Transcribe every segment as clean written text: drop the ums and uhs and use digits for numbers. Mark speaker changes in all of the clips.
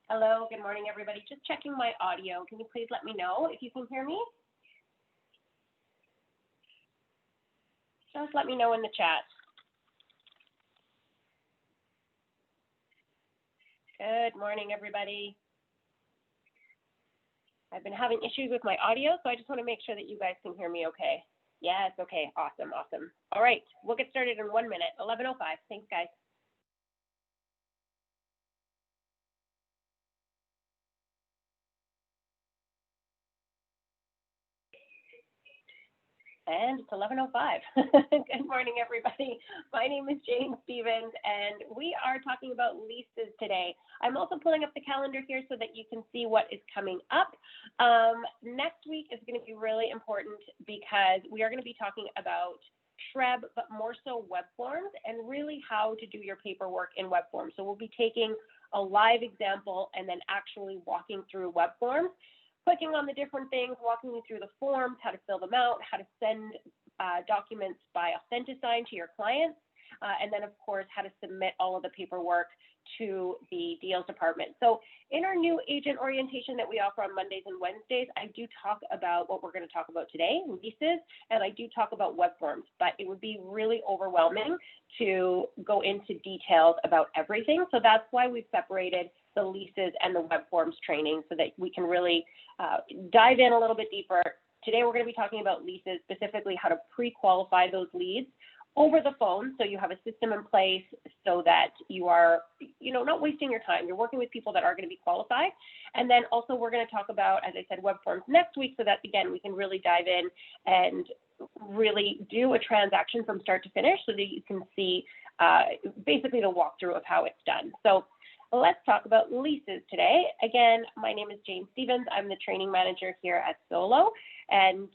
Speaker 1: Hello, good morning, everybody. Just checking my audio. Can you please let me know if you can hear me? Just let me know in the chat. Good morning, everybody. I've been having issues with my audio, so I just want to make sure that you guys can hear me okay. Yes, okay, awesome. All right, we'll get started in 1 minute, 11:05. Thanks, guys. And it's 11:05. Good morning, everybody. My name is Jane Stevens, and we are talking about leases today. I'm also pulling up the calendar here so that you can see what is coming up. Next week is going to be really important because we are going to be talking about Shreb, but more so web forms, and really how to do your paperwork in web forms. So we'll be taking a live example and then actually walking through web forms, clicking on the different things, walking you through the forms, how to fill them out, how to send documents by AuthentiSign to your clients, and then, of course, how to submit all of the paperwork to the deals department. So in our new agent orientation that we offer on Mondays and Wednesdays, I do talk about what we're going to talk about today, leases, and I do talk about web forms, but it would be really overwhelming to go into details about everything. So that's why we've separated the leases and the web forms training so that we can really dive in a little bit deeper. Today, we're going to be talking about leases, specifically how to pre-qualify those leads over the phone, so you have a system in place so that you are, not wasting your time. You're working with people that are going to be qualified. And then also we're going to talk about, as I said, web forms next week so that, again, we can really dive in and really do a transaction from start to finish so that you can see basically the walkthrough of how it's done. So let's talk about leases today. Again, my name is Jane Stevens. I'm the training manager here at Zolo. And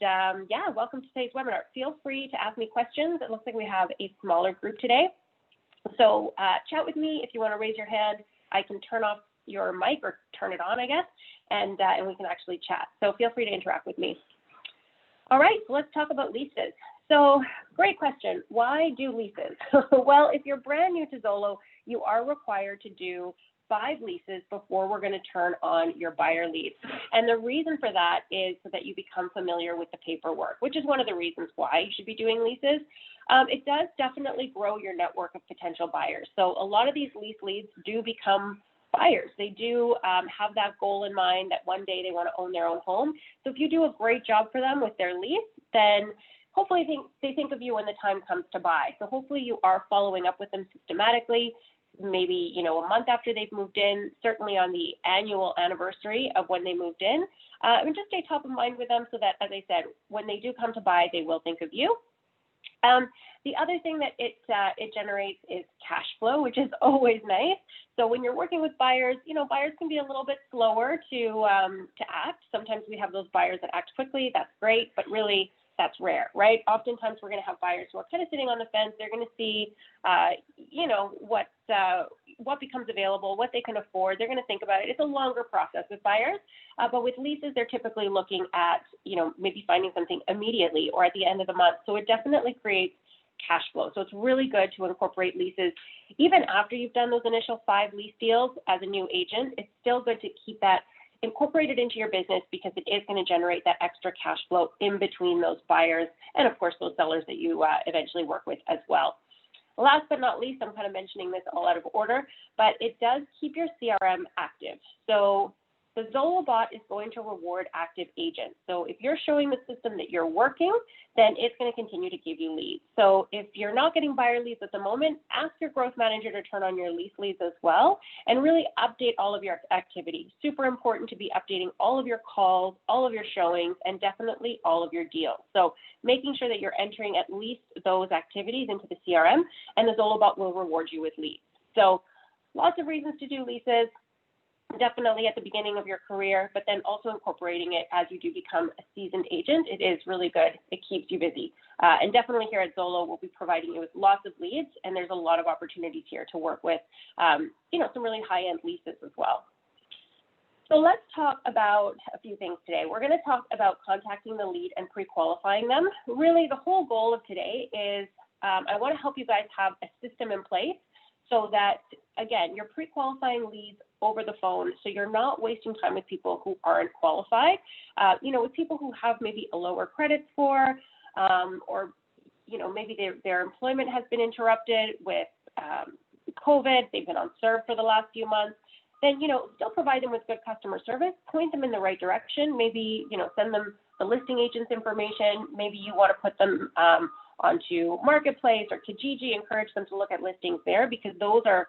Speaker 1: welcome to today's webinar. Feel free to ask me questions. It looks like we have a smaller group today. So chat with me if you want to raise your hand. I can turn off your mic or turn it on, I guess, and we can actually chat. So feel free to interact with me. All right, so let's talk about leases. So great question. Why do leases? Well, if you're brand new to Zolo, you are required to do 5 leases before we're going to turn on your buyer leads. And the reason for that is so that you become familiar with the paperwork, which is one of the reasons why you should be doing leases. It does definitely grow your network of potential buyers. So a lot of these lease leads do become buyers. They do have that goal in mind that one day they want to own their own home. So if you do a great job for them with their lease, then hopefully they think of you when the time comes to buy. So hopefully you are following up with them systematically, maybe, a month after they've moved in, certainly on the annual anniversary of when they moved in, and just stay top of mind with them so that, as I said, when they do come to buy, they will think of you. The other thing that it generates is cash flow, which is always nice. So when you're working with buyers, buyers can be a little bit slower to act. Sometimes we have those buyers that act quickly. That's great, but really that's rare, right? Oftentimes we're going to have buyers who are kind of sitting on the fence. They're going to see, what becomes available, what they can afford. They're going to think about it. It's a longer process with buyers, but with leases, they're typically looking at, maybe finding something immediately or at the end of the month. So it definitely creates cash flow. So it's really good to incorporate leases. Even after you've done those initial 5 lease deals as a new agent, it's still good to keep that incorporated into your business because it is going to generate that extra cash flow in between those buyers and, of course, those sellers that you eventually work with as well. Last but not least, I'm kind of mentioning this all out of order, but it does keep your CRM active. So the Zolo bot is going to reward active agents. So if you're showing the system that you're working, then it's going to continue to give you leads. So if you're not getting buyer leads at the moment, ask your growth manager to turn on your lease leads as well and really update all of your activity. Super important to be updating all of your calls, all of your showings, and definitely all of your deals. So making sure that you're entering at least those activities into the CRM, and the Zolo bot will reward you with leads. So lots of reasons to do leases. Definitely at the beginning of your career, but then also incorporating it as you do become a seasoned agent. It is really good. It keeps you busy. And definitely here at Zolo, we'll be providing you with lots of leads, and there's a lot of opportunities here to work with, some really high-end leases as well. So let's talk about a few things today. We're going to talk about contacting the lead and pre-qualifying them. Really, the whole goal of today is I want to help you guys have a system in place so that again, you're pre-qualifying leads over the phone, so you're not wasting time with people who aren't qualified. With people who have maybe a lower credit score, or maybe their employment has been interrupted with COVID, they've been on serve for the last few months, then, still provide them with good customer service, point them in the right direction, maybe, send them the listing agent's information, maybe you want to put them onto Marketplace or Kijiji, encourage them to look at listings there, because those are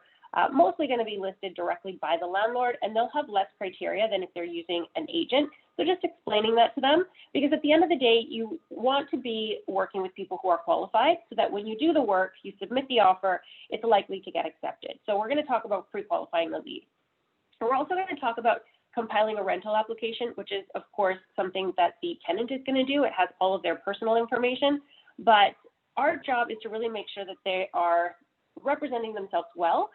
Speaker 1: mostly going to be listed directly by the landlord, and they'll have less criteria than if they're using an agent. So just explaining that to them, because at the end of the day, you want to be working with people who are qualified so that when you do the work, you submit the offer, it's likely to get accepted. So we're going to talk about pre-qualifying the lead. And we're also going to talk about compiling a rental application, which is, of course, something that the tenant is going to do. It has all of their personal information, but our job is to really make sure that they are representing themselves well.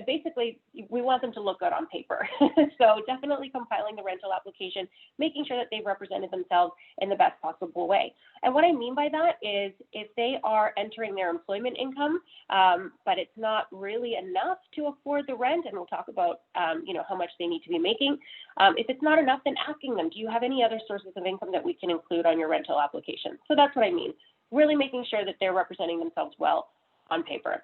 Speaker 1: Basically, we want them to look good on paper. So definitely compiling the rental application, making sure that they've represented themselves in the best possible way. And what I mean by that is if they are entering their employment income, but it's not really enough to afford the rent, and we'll talk about, how much they need to be making. If it's not enough, then asking them, do you have any other sources of income that we can include on your rental application? So that's what I mean, really making sure that they're representing themselves well on paper.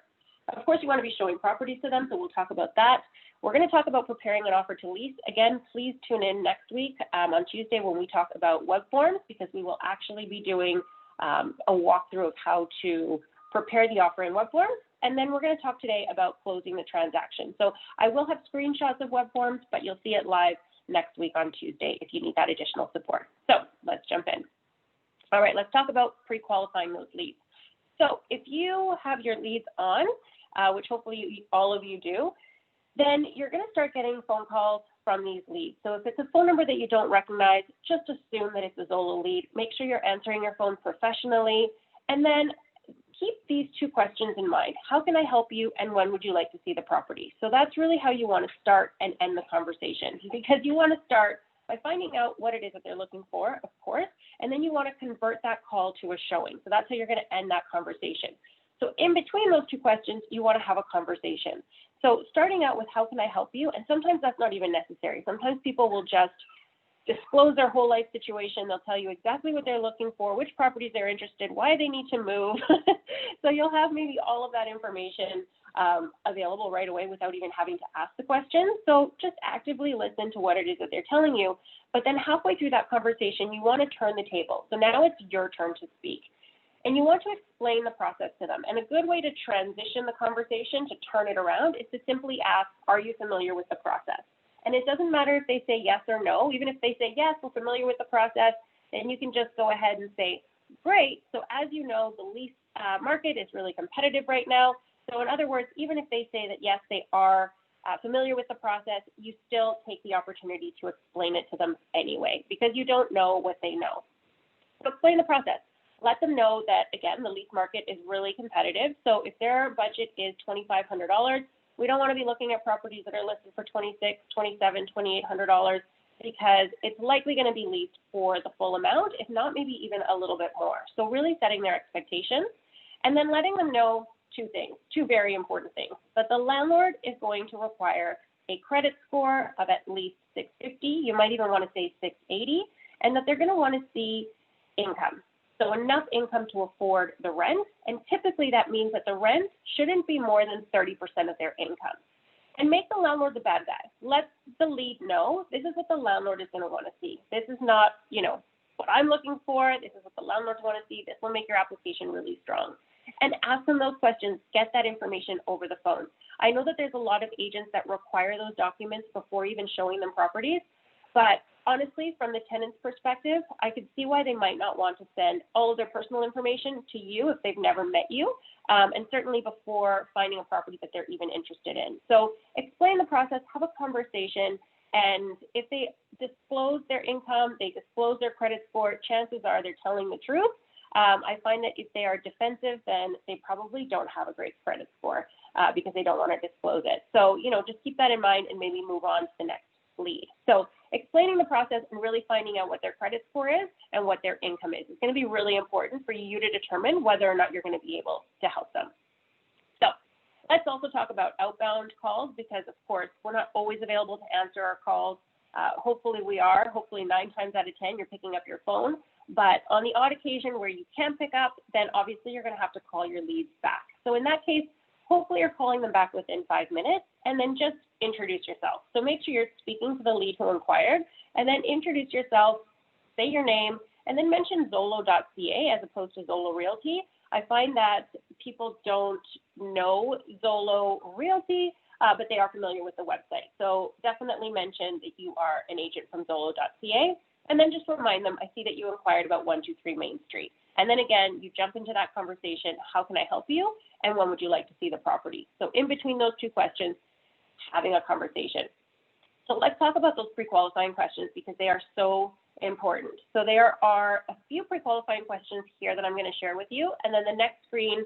Speaker 1: Of course, you want to be showing properties to them, so we'll talk about that. We're going to talk about preparing an offer to lease. Again, please tune in next week on Tuesday when we talk about web forms, because we will actually be doing a walkthrough of how to prepare the offer in web forms. And then we're going to talk today about closing the transaction. So I will have screenshots of web forms, but you'll see it live next week on Tuesday if you need that additional support. So let's jump in. All right, let's talk about pre-qualifying those leads. So if you have your leads on, which hopefully all of you do, then you're going to start getting phone calls from these leads. So if it's a phone number that you don't recognize, just assume that it's a Zolo lead. Make sure you're answering your phone professionally, and then keep these two questions in mind. How can I help you, and when would you like to see the property? So that's really how you want to start and end the conversation, because you want to start by finding out what it is that they're looking for, of course, and then you want to convert that call to a showing. So that's how you're going to end that conversation. So in between those two questions, you want to have a conversation. So starting out with how can I help you? And sometimes that's not even necessary. Sometimes people will just disclose their whole life situation. They'll tell you exactly what they're looking for, which properties they're interested, why they need to move. So you'll have maybe all of that information available right away without even having to ask the question. So just actively listen to what it is that they're telling you. But then halfway through that conversation, you want to turn the table. So now it's your turn to speak. And you want to explain the process to them. And a good way to transition the conversation, to turn it around, is to simply ask, are you familiar with the process? And it doesn't matter if they say yes or no. Even if they say yes, we're familiar with the process, then you can just go ahead and say, great. So as you know, the lease market is really competitive right now. So in other words, even if they say that yes, they are familiar with the process, you still take the opportunity to explain it to them anyway, because you don't know what they know. So explain the process. Let them know that, again, the lease market is really competitive. So if their budget is $2,500, we don't want to be looking at properties that are listed for $2,600, $2,700, $2,800, because it's likely going to be leased for the full amount, if not maybe even a little bit more. So really setting their expectations, and then letting them know two things, two very important things. That the landlord is going to require a credit score of at least 650. You might even want to say 680, and that they're going to want to see income. So enough income to afford the rent, and typically that means that the rent shouldn't be more than 30% of their income. And make the landlord the bad guy. Let the lead know this is what the landlord is going to want to see. This is not, what I'm looking for. This is what the landlords want to see. This will make your application really strong. And ask them those questions. Get that information over the phone. I know that there's a lot of agents that require those documents before even showing them properties, but honestly, from the tenant's perspective, I could see why they might not want to send all of their personal information to you if they've never met you, and certainly before finding a property that they're even interested in. So explain the process, have a conversation, and if they disclose their income, they disclose their credit score, chances are they're telling the truth. I find that if they are defensive, then they probably don't have a great credit score because they don't want to disclose it. So, just keep that in mind and maybe move on to the next lead. So explaining the process and really finding out what their credit score is and what their income is. It's going to be really important for you to determine whether or not you're going to be able to help them. So Let's also talk about outbound calls because, of course, we're not always available to answer our calls. Hopefully we are. Hopefully 9 times out of 10 you're picking up your phone. But on the odd occasion where you can pick up, then obviously you're going to have to call your leads back. So in that case, hopefully you're calling them back within 5 minutes, and then just introduce yourself. So make sure you're speaking to the lead who inquired, and then introduce yourself, say your name, and then mention Zolo.ca as opposed to Zolo Realty. I find that people don't know Zolo Realty, but they are familiar with the website. So definitely mention that you are an agent from Zolo.ca, and then just remind them, I see that you inquired about 123 Main Street. And then again, you jump into that conversation, how can I help you? And when would you like to see the property? So in between those two questions, having a conversation. So let's talk about those pre-qualifying questions because they are so important. So there are a few pre-qualifying questions here that I'm going to share with you. And then the next screen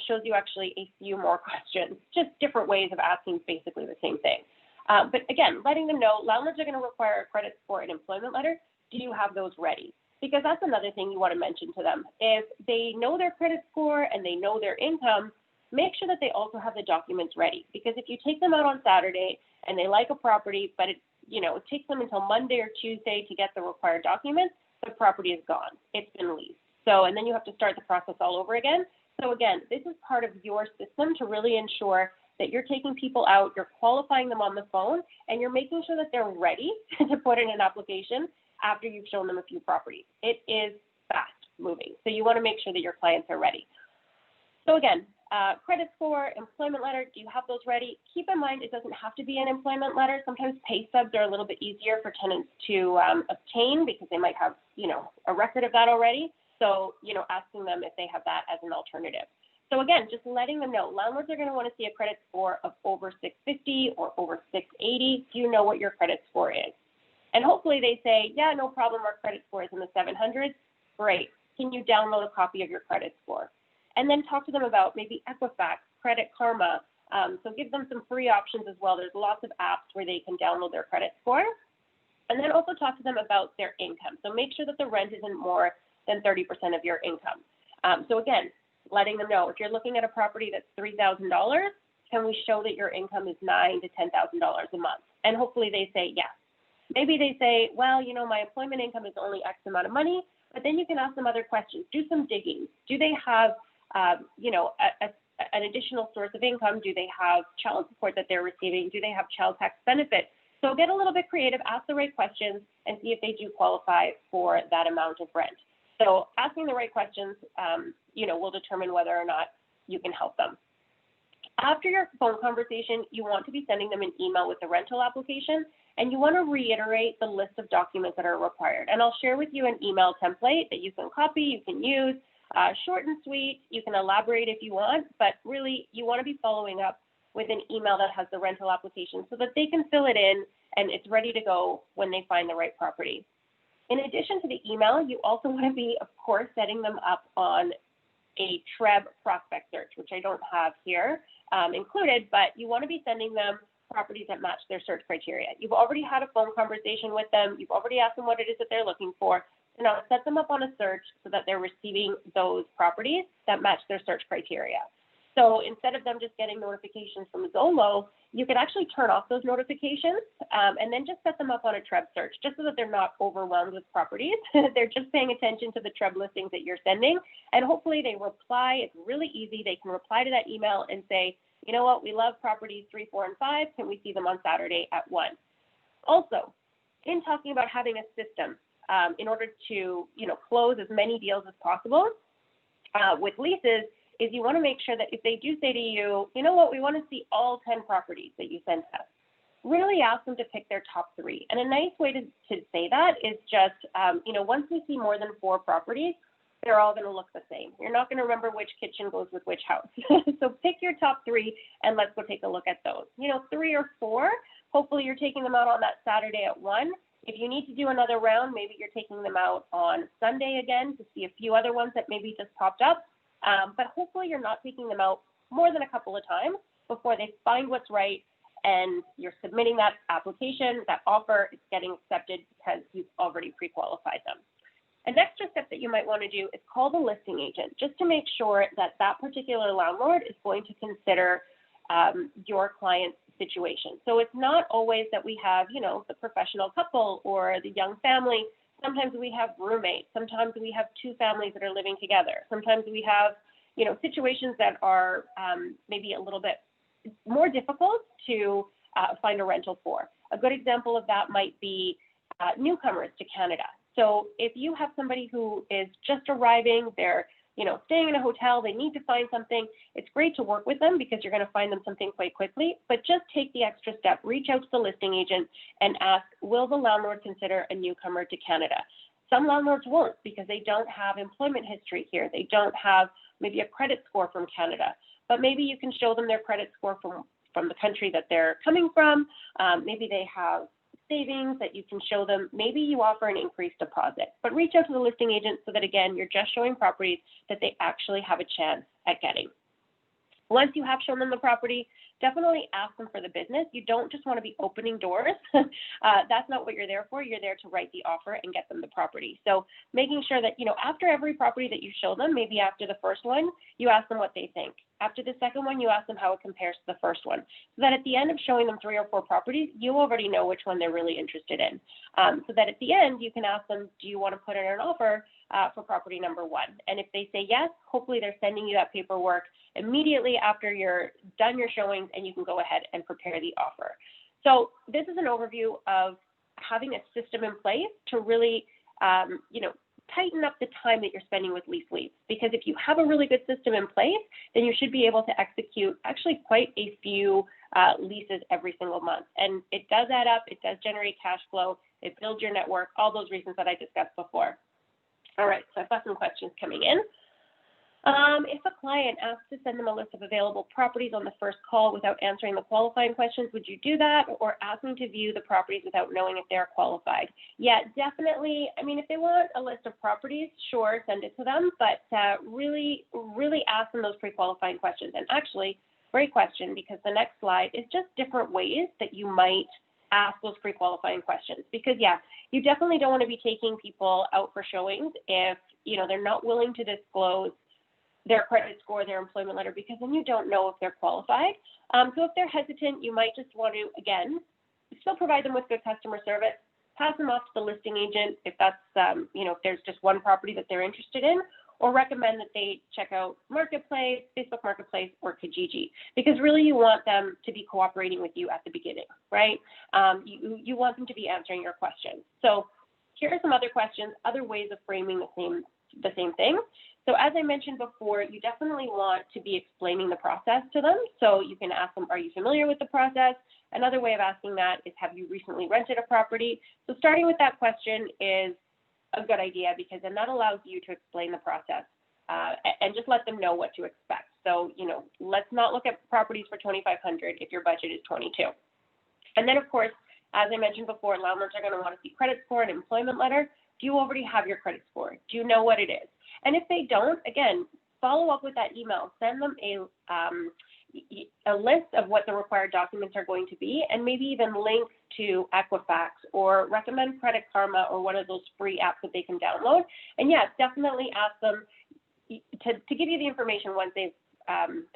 Speaker 1: shows you actually a few more questions, just different ways of asking basically the same thing. But again, letting them know landlords are going to require a credit score and employment letter. Do you have those ready? Because that's another thing you want to mention to them. If they know their credit score and they know their income, make sure that they also have the documents ready. Because if you take them out on Saturday and they like a property, but it takes them until Monday or Tuesday to get the required documents, the property is gone. It's been leased. So, and then you have to start the process all over again. So again, this is part of your system to really ensure that you're taking people out, you're qualifying them on the phone, and you're making sure that they're ready to put in an application after you've shown them a few properties. It is fast moving. So you want to make sure that your clients are ready. So again, credit score, employment letter, do you have those ready? Keep in mind, it doesn't have to be an employment letter. Sometimes pay stubs are a little bit easier for tenants to obtain because they might have, a record of that already. So, asking them if they have that as an alternative. So again, just letting them know, landlords are going to want to see a credit score of over 650 or over 680. Do you know what your credit score is? And hopefully they say, yeah, no problem, our credit score is in the 700s. Great. Can you download a copy of your credit score? And then talk to them about maybe Equifax, Credit Karma. So give them some free options as well. There's lots of apps where they can download their credit score. And then also talk to them about their income. So make sure that the rent isn't more than 30% of your income. So again, letting them know, if you're looking at a property that's $3,000, can we show that your income is $9,000 to $10,000 a month? And hopefully they say yes. Maybe they say, well, my employment income is only X amount of money, but then you can ask them other questions. Do some digging. Do they have, an additional source of income? Do they have child support that they're receiving? Do they have child tax benefit? So get a little bit creative, ask the right questions, and see if they do qualify for that amount of rent. So asking the right questions, will determine whether or not you can help them. After your phone conversation, you want to be sending them an email with the rental application, and you want to reiterate the list of documents that are required. And I'll share with you an email template that you can copy, you can use, short and sweet. You can elaborate if you want, but really you want to be following up with an email that has the rental application so that they can fill it in and it's ready to go when they find the right property. In addition to the email, you also want to be, of course, setting them up on a TREB prospect search, which I don't have here included, but you want to be sending them properties that match their search criteria. You've already had a phone conversation with them. You've already asked them what it is that they're looking for. So now set them up on a search so that they're receiving those properties that match their search criteria. So instead of them just getting notifications from Zolo, you could actually turn off those notifications and then just set them up on a TREB search, just so that they're not overwhelmed with properties. They're just paying attention to the TREB listings that you're sending, and hopefully they reply. It's really easy. They can reply to that email and say, you know what, we love properties 3, 4, and 5. Can we see them on Saturday at 1? Also, in talking about having a system in order to close as many deals as possible with leases, is you want to make sure that if they do say to you, you know what, we want to see all 10 properties that you sent us, really ask them to pick their top 3. And a nice way to say that is just, once we see more than 4 properties, they're all going to look the same. You're not going to remember which kitchen goes with which house. So pick your top 3 and let's go take a look at those. 3 or 4, hopefully you're taking them out on that Saturday at 1. If you need to do another round, maybe you're taking them out on Sunday again to see a few other ones that maybe just popped up. But hopefully you're not taking them out more than a couple of times before they find what's right and you're submitting that application, that offer is getting accepted because you've already pre-qualified them. An extra step that you might want to do is call the listing agent just to make sure that that particular landlord is going to consider your client's situation. So it's not always that we have, the professional couple or the young family. Sometimes we have roommates. Sometimes we have two families that are living together. Sometimes we have, situations that are maybe a little bit more difficult to find a rental for. A good example of that might be newcomers to Canada. So if you have somebody who is just arriving, they're staying in a hotel, they need to find something, it's great to work with them because you're going to find them something quite quickly, but just take the extra step, reach out to the listing agent and ask, will the landlord consider a newcomer to Canada? Some landlords won't because they don't have employment history here. They don't have maybe a credit score from Canada, but maybe you can show them their credit score from the country that they're coming from. Maybe they have savings that you can show them. Maybe you offer an increased deposit, but reach out to the listing agent so that, again, you're just showing properties that they actually have a chance at getting. Once you have shown them the property, definitely ask them for the business. You don't just want to be opening doors. That's not what you're there for. You're there to write the offer and get them the property. So making sure that, after every property that you show them, maybe after the first one, you ask them what they think. After the second one, you ask them how it compares to the first one. So that at the end of showing them 3 or 4 properties, you already know which one they're really interested in. So that at the end, you can ask them, do you want to put in an offer for property number 1? And if they say yes, hopefully they're sending you that paperwork immediately after you're done your showings, and you can go ahead and prepare the offer. So this is an overview of having a system in place to really, tighten up the time that you're spending with lease leads. Because if you have a really good system in place, then you should be able to execute actually quite a few leases every single month. And it does add up. It does generate cash flow. It builds your network, all those reasons that I discussed before. All right, so I've got some questions coming in. If a client asks to send them a list of available properties on the first call without answering the qualifying questions, would you do that, or ask them to view the properties without knowing if they're qualified? Yeah, definitely. I mean, if they want a list of properties, sure, send it to them, but really ask them those pre-qualifying questions. And actually, great question, because the next slide is just different ways that you might ask those pre-qualifying questions. Because, yeah, you definitely don't want to be taking people out for showings if, they're not willing to disclose their credit score, their employment letter, because then you don't know if they're qualified. So if they're hesitant, you might just want to, again, still provide them with good customer service, pass them off to the listing agent if that's, if there's just one property that they're interested in, or recommend that they check out Marketplace, Facebook Marketplace, or Kijiji, because really you want them to be cooperating with you at the beginning, right? You want them to be answering your questions. So here are some other questions, other ways of framing the same thing. So as I mentioned before, you definitely want to be explaining the process to them. So you can ask them, are you familiar with the process? Another way of asking that is, have you recently rented a property? So starting with that question is a good idea, because then that allows you to explain the process and just let them know what to expect. So, let's not look at properties for $2,500 if your budget is $22,000. And then, of course, as I mentioned before, landlords are going to want to see credit score and employment letter. Do you already have your credit score? Do you know what it is? And if they don't, again, follow up with that email. Send them a list of what the required documents are going to be, and maybe even links to Equifax, or recommend Credit Karma, or one of those free apps that they can download. And yes, definitely ask them to give you the information once they've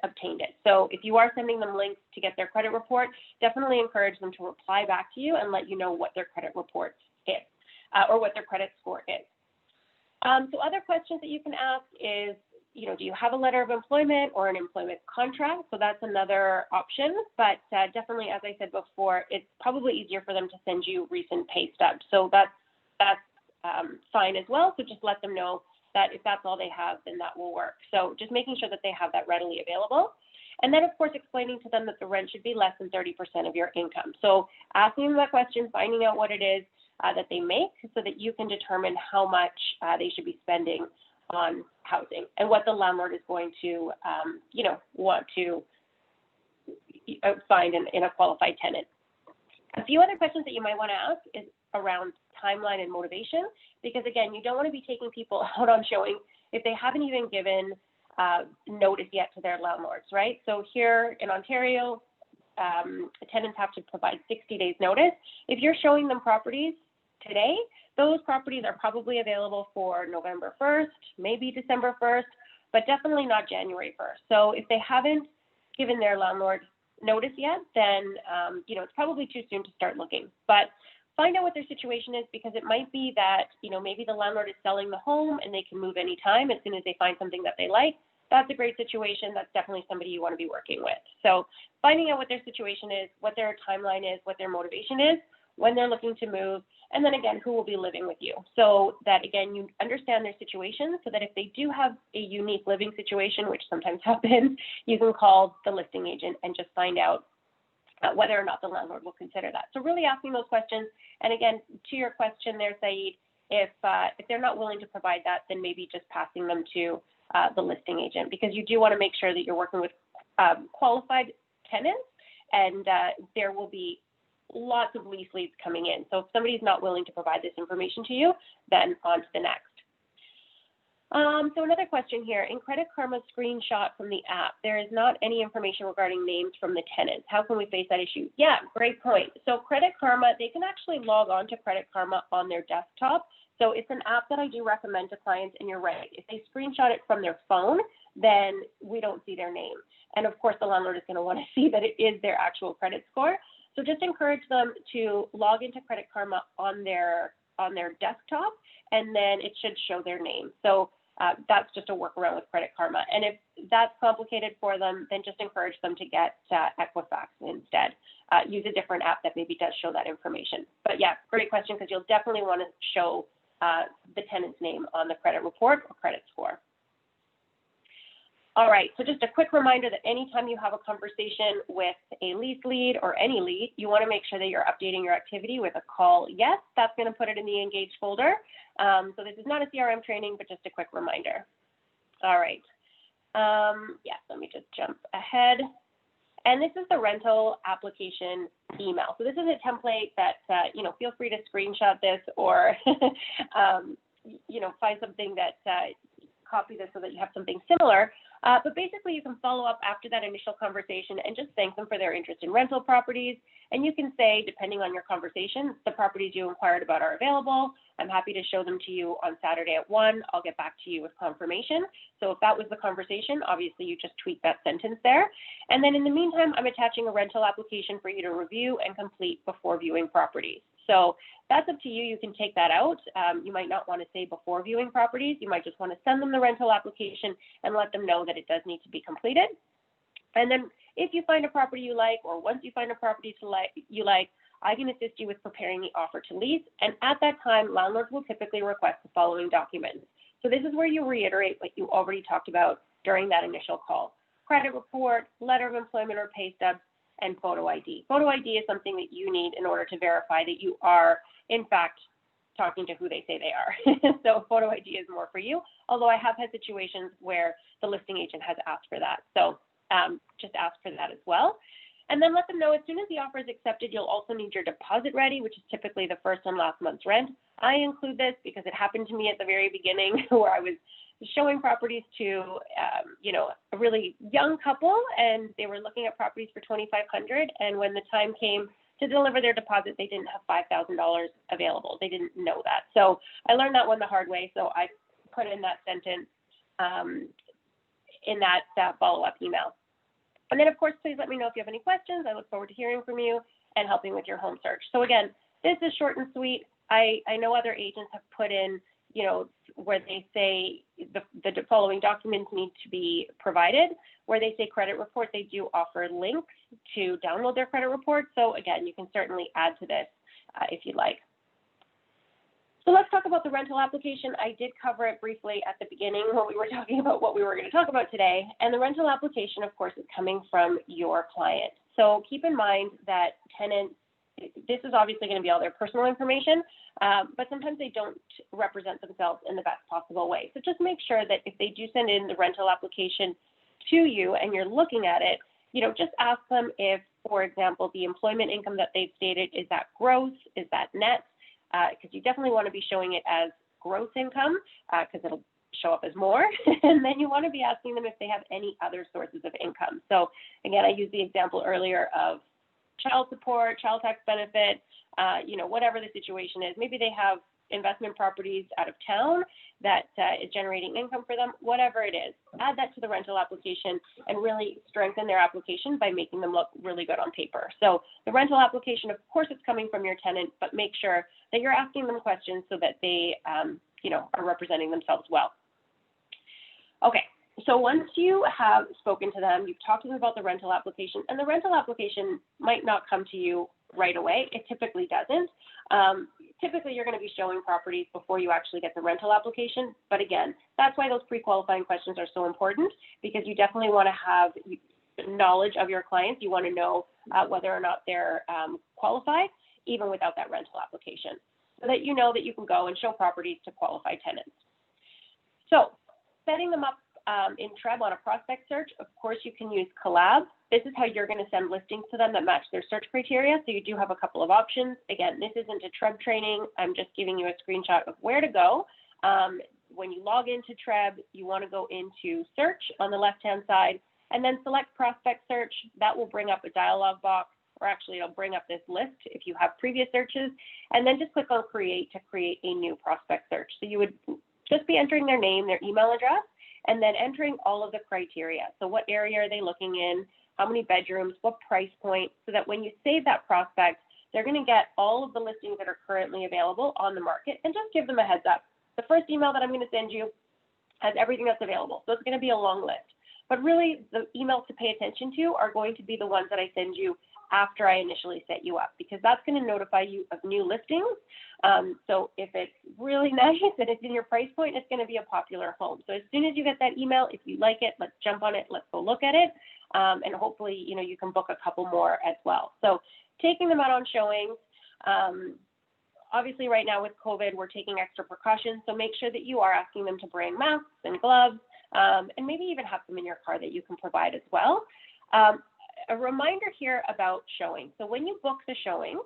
Speaker 1: obtained it. So if you are sending them links to get their credit report, definitely encourage them to reply back to you and let you know what their credit report is, or what their credit score is. So other questions that you can ask is, do you have a letter of employment or an employment contract? So that's another option, but definitely, as I said before, it's probably easier for them to send you recent pay stubs. So that's fine as well. So just let them know that if that's all they have, then that will work. So just making sure that they have that readily available. And then, of course, explaining to them that the rent should be less than 30% of your income. So asking them that question, finding out what it is that they make, so that you can determine how much they should be spending on housing and what the landlord is going to, want to find in a qualified tenant. A few other questions that you might want to ask is around timeline and motivation, because, again, you don't want to be taking people out on showing if they haven't even given notice yet to their landlords, right? So here in Ontario, tenants have to provide 60 days notice. If you're showing them properties today, those properties are probably available for November 1st, maybe December 1st, but definitely not January 1st. So if they haven't given their landlord notice yet, then, it's probably too soon to start looking. But find out what their situation is, because it might be that, maybe the landlord is selling the home and they can move anytime as soon as they find something that they like. That's a great situation. That's definitely somebody you want to be working with. So finding out what their situation is, what their timeline is, what their motivation is, when they're looking to move, and then again, who will be living with you. So that, again, you understand their situation, so that if they do have a unique living situation, which sometimes happens, you can call the listing agent and just find out whether or not the landlord will consider that. So really asking those questions. And again, to your question there, Saeed, if they're not willing to provide that, then maybe just passing them to the listing agent, because you do want to make sure that you're working with qualified tenants, and there will be lots of lease leads coming in. So if somebody's not willing to provide this information to you, then on to the next. So another question here, in Credit Karma's screenshot from the app, there is not any information regarding names from the tenants. How can we face that issue? Yeah, great point. So Credit Karma, they can actually log on to Credit Karma on their desktop. So it's an app that I do recommend to clients, and you're right. If they screenshot it from their phone, then we don't see their name. And of course, the landlord is going to want to see that it is their actual credit score. So just encourage them to log into Credit Karma on their desktop, and then it should show their name. So that's just a workaround with Credit Karma. And if that's complicated for them, then just encourage them to get Equifax instead. Use a different app that maybe does show that information. But yeah, great question, because you'll definitely want to show the tenant's name on the credit report or credit score. All right, so just a quick reminder that anytime you have a conversation with a lease lead or any lead, you want to make sure that you're updating your activity with a call yes. That's going to put it in the engaged folder. So this is not a CRM training, but just a quick reminder. All right. Yes, let me just jump ahead. And this is the rental application email. So this is a template that, feel free to screenshot this, or, find something that, copy this so that you have something similar. But basically, you can follow up after that initial conversation and just thank them for their interest in rental properties. And you can say, depending on your conversation, the properties you inquired about are available. I'm happy to show them to you on Saturday at 1. I'll get back to you with confirmation. So if that was the conversation, obviously you just tweak that sentence there. And then in the meantime, I'm attaching a rental application for you to review and complete before viewing properties. So that's up to you. You can take that out. You might not want to say before viewing properties. You might just want to send them the rental application and let them know that it does need to be completed. And then if you find a property you like, or once you find a property you like, I can assist you with preparing the offer to lease. And at that time, landlords will typically request the following documents. So this is where you reiterate what you already talked about during that initial call: credit report, letter of employment or pay stubs, and photo ID. Photo ID is something that you need in order to verify that you are, in fact, talking to who they say they are. So photo ID is more for you, although I have had situations where the listing agent has asked for that. So just ask for that as well. And then let them know as soon as the offer is accepted, you'll also need your deposit ready, which is typically the first and last month's rent. I include this because it happened to me at the very beginning where I was showing properties to, a really young couple, and they were looking at properties for $2,500. And when the time came to deliver their deposit, they didn't have $5,000 available. They didn't know that. So I learned that one the hard way. So I put in that sentence in that follow-up email. And then, of course, please let me know if you have any questions. I look forward to hearing from you and helping with your home search. So again, this is short and sweet. I know other agents have put in, where they say the following documents need to be provided. Where they say credit report, they do offer links to download their credit report. So again, you can certainly add to this if you'd like. So let's talk about the rental application. I did cover it briefly at the beginning when we were talking about what we were going to talk about today. And the rental application, of course, is coming from your client. So keep in mind that tenants, this is obviously going to be all their personal information, but sometimes they don't represent themselves in the best possible way. So just make sure that if they do send in the rental application to you and you're looking at it, just ask them if, for example, the employment income that they've stated, is that gross, is that net? Because you definitely want to be showing it as gross income because it'll show up as more. And then you want to be asking them if they have any other sources of income. So again, I used the example earlier of child support, child tax benefit, whatever the situation is. Maybe they have investment properties out of town that is generating income for them, whatever it is. Add that to the rental application and really strengthen their application by making them look really good on paper. So the rental application, of course, it's coming from your tenant, but make sure that you're asking them questions so that they, are representing themselves well. Okay. So once you have spoken to them, you've talked to them about the rental application, and the rental application might not come to you right away. It typically doesn't. Typically, you're going to be showing properties before you actually get the rental application. But again, that's why those pre-qualifying questions are so important, because you definitely want to have knowledge of your clients. You want to know whether or not they're qualified, even without that rental application, so that you know that you can go and show properties to qualified tenants. So setting them up in TREB on a prospect search, of course, you can use Collab. This is how you're going to send listings to them that match their search criteria. So you do have a couple of options. Again, this isn't a TREB training. I'm just giving you a screenshot of where to go. When you log into TREB, you want to go into search on the left-hand side and then select prospect search. That will bring up a dialog box, or actually it'll bring up this list if you have previous searches, and then just click on create to create a new prospect search. So you would just be entering their name, their email address, and then entering all of the criteria. So what area are they looking in? How many bedrooms? What price point? So that when you save that prospect, they're going to get all of the listings that are currently available on the market, and just give them a heads up. The first email that I'm going to send you has everything that's available. So it's going to be a long list. But really, the emails to pay attention to are going to be the ones that I send you after I initially set you up, because that's going to notify you of new listings. So if it's really nice and it's in your price point, it's going to be a popular home. So as soon as you get that email, if you like it, let's jump on it, let's go look at it. And hopefully, you can book a couple more as well. So taking them out on showings. Obviously, right now with COVID, we're taking extra precautions. So make sure that you are asking them to bring masks and gloves, and maybe even have them in your car that you can provide as well. A reminder here about showing. So when you book the showing,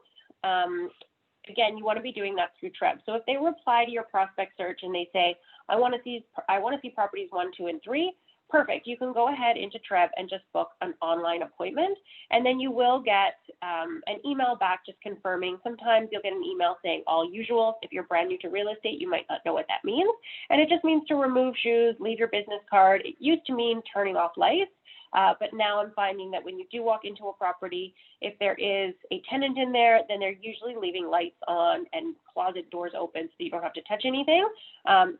Speaker 1: again, you want to be doing that through TREB. So if they reply to your prospect search and they say, I want to see properties 1, 2, and 3, perfect. You can go ahead into TREB and just book an online appointment, and then you will get an email back just confirming. Sometimes you'll get an email saying all usual. If you're brand new to real estate, you might not know what that means. And it just means to remove shoes, leave your business card. It used to mean turning off lights. But now I'm finding that when you do walk into a property, if there is a tenant in there, then they're usually leaving lights on and closet doors open so you don't have to touch anything.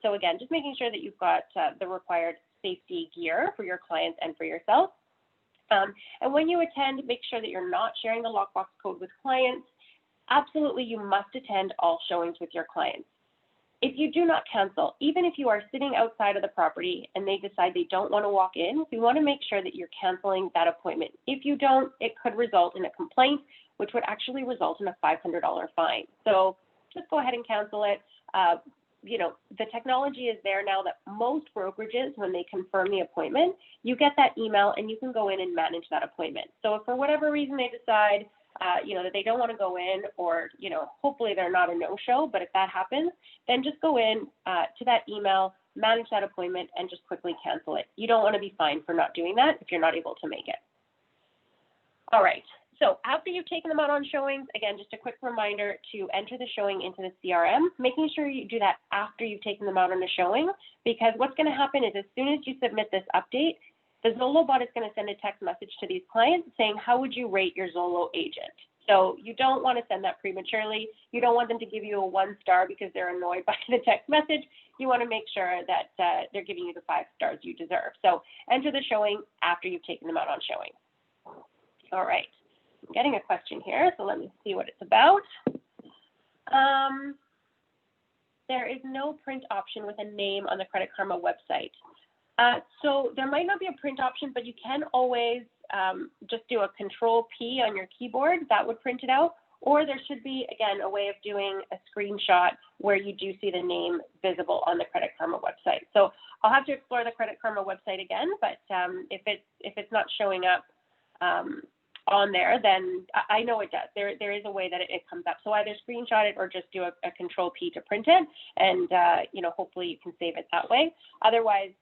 Speaker 1: So again, just making sure that you've got the required safety gear for your clients and for yourself. And when you attend, make sure that you're not sharing the lockbox code with clients. Absolutely, you must attend all showings with your clients. If you do not cancel, even if you are sitting outside of the property and they decide they don't want to walk in, you want to make sure that you're canceling that appointment. If you don't, it could result in a complaint, which would actually result in a $500 fine. So just go ahead and cancel it. The technology is there now that most brokerages, when they confirm the appointment, you get that email and you can go in and manage that appointment. So if for whatever reason they decide that they don't want to go in, or, hopefully they're not a no-show, but if that happens, then just go in to that email, manage that appointment, and just quickly cancel it. You don't want to be fined for not doing that if you're not able to make it. All right. So after you've taken them out on showings, again, just a quick reminder to enter the showing into the CRM, making sure you do that after you've taken them out on a showing, because what's going to happen is as soon as you submit this update, the Zolo bot is going to send a text message to these clients saying, how would you rate your Zolo agent? So you don't want to send that prematurely. You don't want them to give you a 1-star because they're annoyed by the text message. You want to make sure that they're giving you the 5 stars you deserve. So enter the showing after you've taken them out on showing. All right. I'm getting a question here, so let me see what it's about. There is no print option with a name on the Credit Karma website. So there might not be a print option, but you can always just do a Control-P on your keyboard. That would print it out. Or there should be, again, a way of doing a screenshot where you do see the name visible on the Credit Karma website. So I'll have to explore the Credit Karma website again, but if it's not showing up on there, then I know it does. There is a way that it comes up. So either screenshot it or just do a Control-P to print it, and hopefully you can save it that way. Otherwise,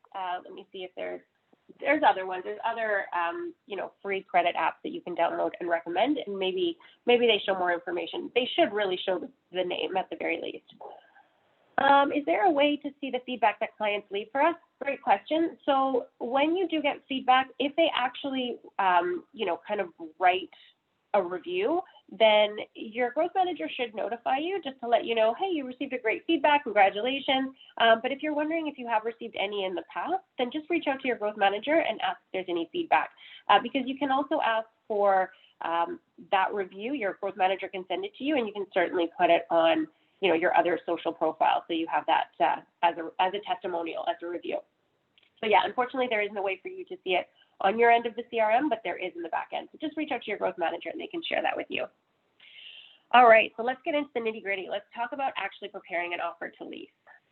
Speaker 1: let me see if there's other ones. There's other free credit apps that you can download and recommend, and maybe they show more information. They should really show the name at the very least. Is there a way to see the feedback that clients leave for us? Great question. So when you do get feedback, if they actually, kind of write a review, then your growth manager should notify you just to let you know, hey, you received a great feedback, congratulations. But if you're wondering if you have received any in the past, then just reach out to your growth manager and ask if there's any feedback. Because you can also ask for that review. Your growth manager can send it to you, and you can certainly put it on your other social profile, so you have that as a testimonial, as a review. So yeah, unfortunately, there is no way for you to see it on your end of the CRM, but there is in the back end. So just reach out to your growth manager, and they can share that with you. All right, so let's get into the nitty-gritty. Let's talk about actually preparing an offer to lease.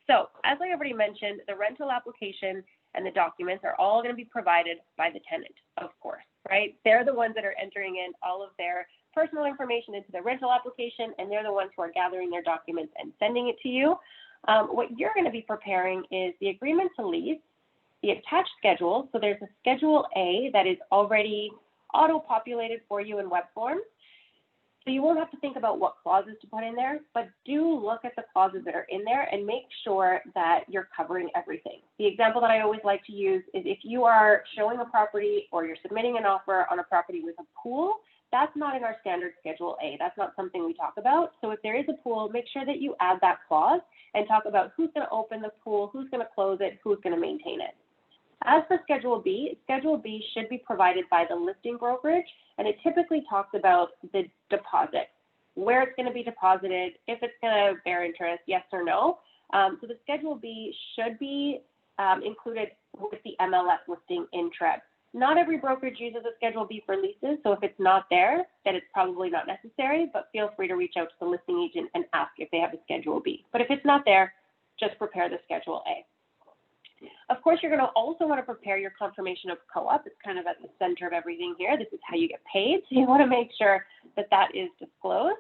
Speaker 1: So as I already mentioned, the rental application and the documents are all going to be provided by the tenant, of course, right? They're the ones that are entering in all of their personal information into the rental application, and they're the ones who are gathering their documents and sending it to you. What you're going to be preparing is the agreement to lease, the attached schedule. So there's a Schedule A that is already auto-populated for you in web form. So you won't have to think about what clauses to put in there, but do look at the clauses that are in there and make sure that you're covering everything. The example that I always like to use is if you are showing a property or you're submitting an offer on a property with a pool, that's not in our standard Schedule A. That's not something we talk about. So if there is a pool, make sure that you add that clause and talk about who's going to open the pool, who's going to close it, who's going to maintain it. As for Schedule B should be provided by the listing brokerage, and it typically talks about the deposit, where it's going to be deposited, if it's going to bear interest, yes or no. So the Schedule B should be included with the MLS listing in TREB. Not every brokerage uses a Schedule B for leases, so if it's not there, then it's probably not necessary, but feel free to reach out to the listing agent and ask if they have a Schedule B. But if it's not there, just prepare the Schedule A. Of course, you're going to also want to prepare your confirmation of co-op. It's kind of at the center of everything here. This is how you get paid, so you want to make sure that that is disclosed.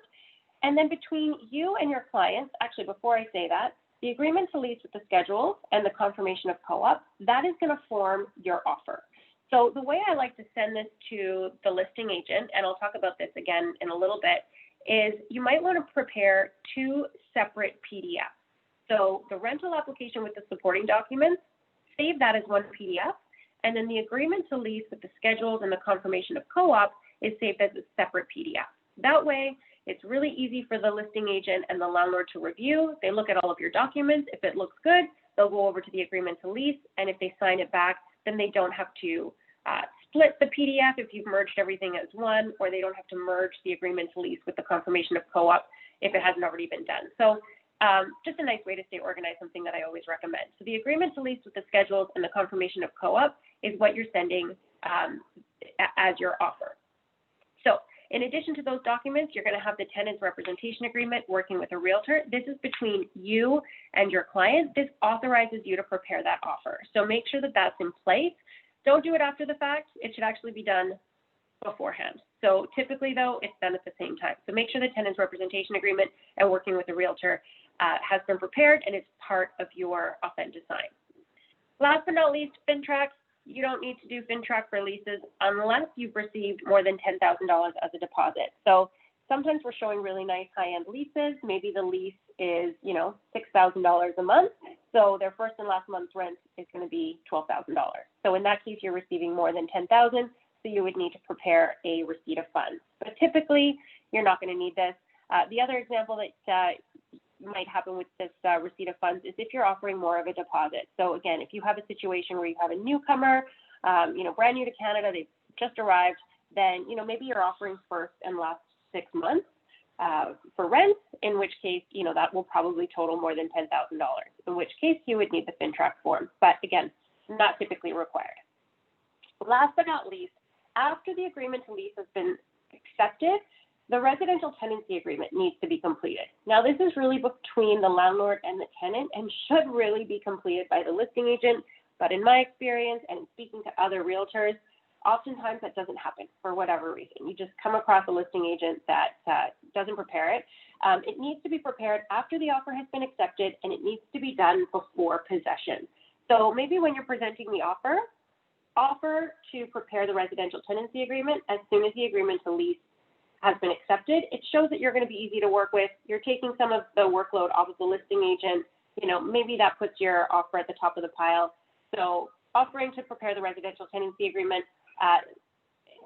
Speaker 1: And then between you and your clients, actually before I say that, the agreement to lease with the schedules and the confirmation of co-op, that is going to form your offer. So the way I like to send this to the listing agent, and I'll talk about this again in a little bit, is you might want to prepare two separate PDFs. So the rental application with the supporting documents, save that as one PDF, and then the agreement to lease with the schedules and the confirmation of co-op is saved as a separate PDF. That way, it's really easy for the listing agent and the landlord to review. They look at all of your documents. If it looks good, they'll go over to the agreement to lease, and if they sign it back, then they don't have to split the PDF if you've merged everything as one, or they don't have to merge the agreement to lease with the confirmation of co-op if it hasn't already been done. So just a nice way to stay organized, something that I always recommend. So the agreement to lease with the schedules and the confirmation of co-op is what you're sending as your offer. So in addition to those documents, you're going to have the tenant's representation agreement working with a realtor. This is between you and your client. This authorizes you to prepare that offer. So make sure that that's in place. Don't do it after the fact. It should actually be done beforehand. So typically, though, it's done at the same time. So make sure the tenant's representation agreement and working with a realtor has been prepared, and it's part of your Authenticign. Last but not least, FINTRAC. You don't need to do FINTRAC for leases unless you've received more than $10,000 as a deposit. So sometimes we're showing really nice high-end leases. Maybe the lease is, $6,000 a month. So their first and last month's rent is going to be $12,000. So in that case, you're receiving more than $10,000. So you would need to prepare a receipt of funds. But typically, you're not going to need this. The other example that might happen with this receipt of funds is if you're offering more of a deposit. So again, if you have a situation where you have a newcomer, brand new to Canada, they've just arrived, then, maybe you're offering first and last 6 months for rent, in which case, that will probably total more than $10,000, in which case you would need the FINTRAC form. But again, not typically required. Last but not least, after the agreement to lease has been accepted, the residential tenancy agreement needs to be completed. Now, this is really between the landlord and the tenant and should really be completed by the listing agent. But in my experience and in speaking to other realtors, oftentimes that doesn't happen for whatever reason. You just come across a listing agent that doesn't prepare it. It needs to be prepared after the offer has been accepted, and it needs to be done before possession. So maybe when you're presenting the offer to prepare the residential tenancy agreement as soon as the agreement to lease has been accepted. It shows that you're going to be easy to work with. You're taking some of the workload off of the listing agent. maybe that puts your offer at the top of the pile. So offering to prepare the residential tenancy agreement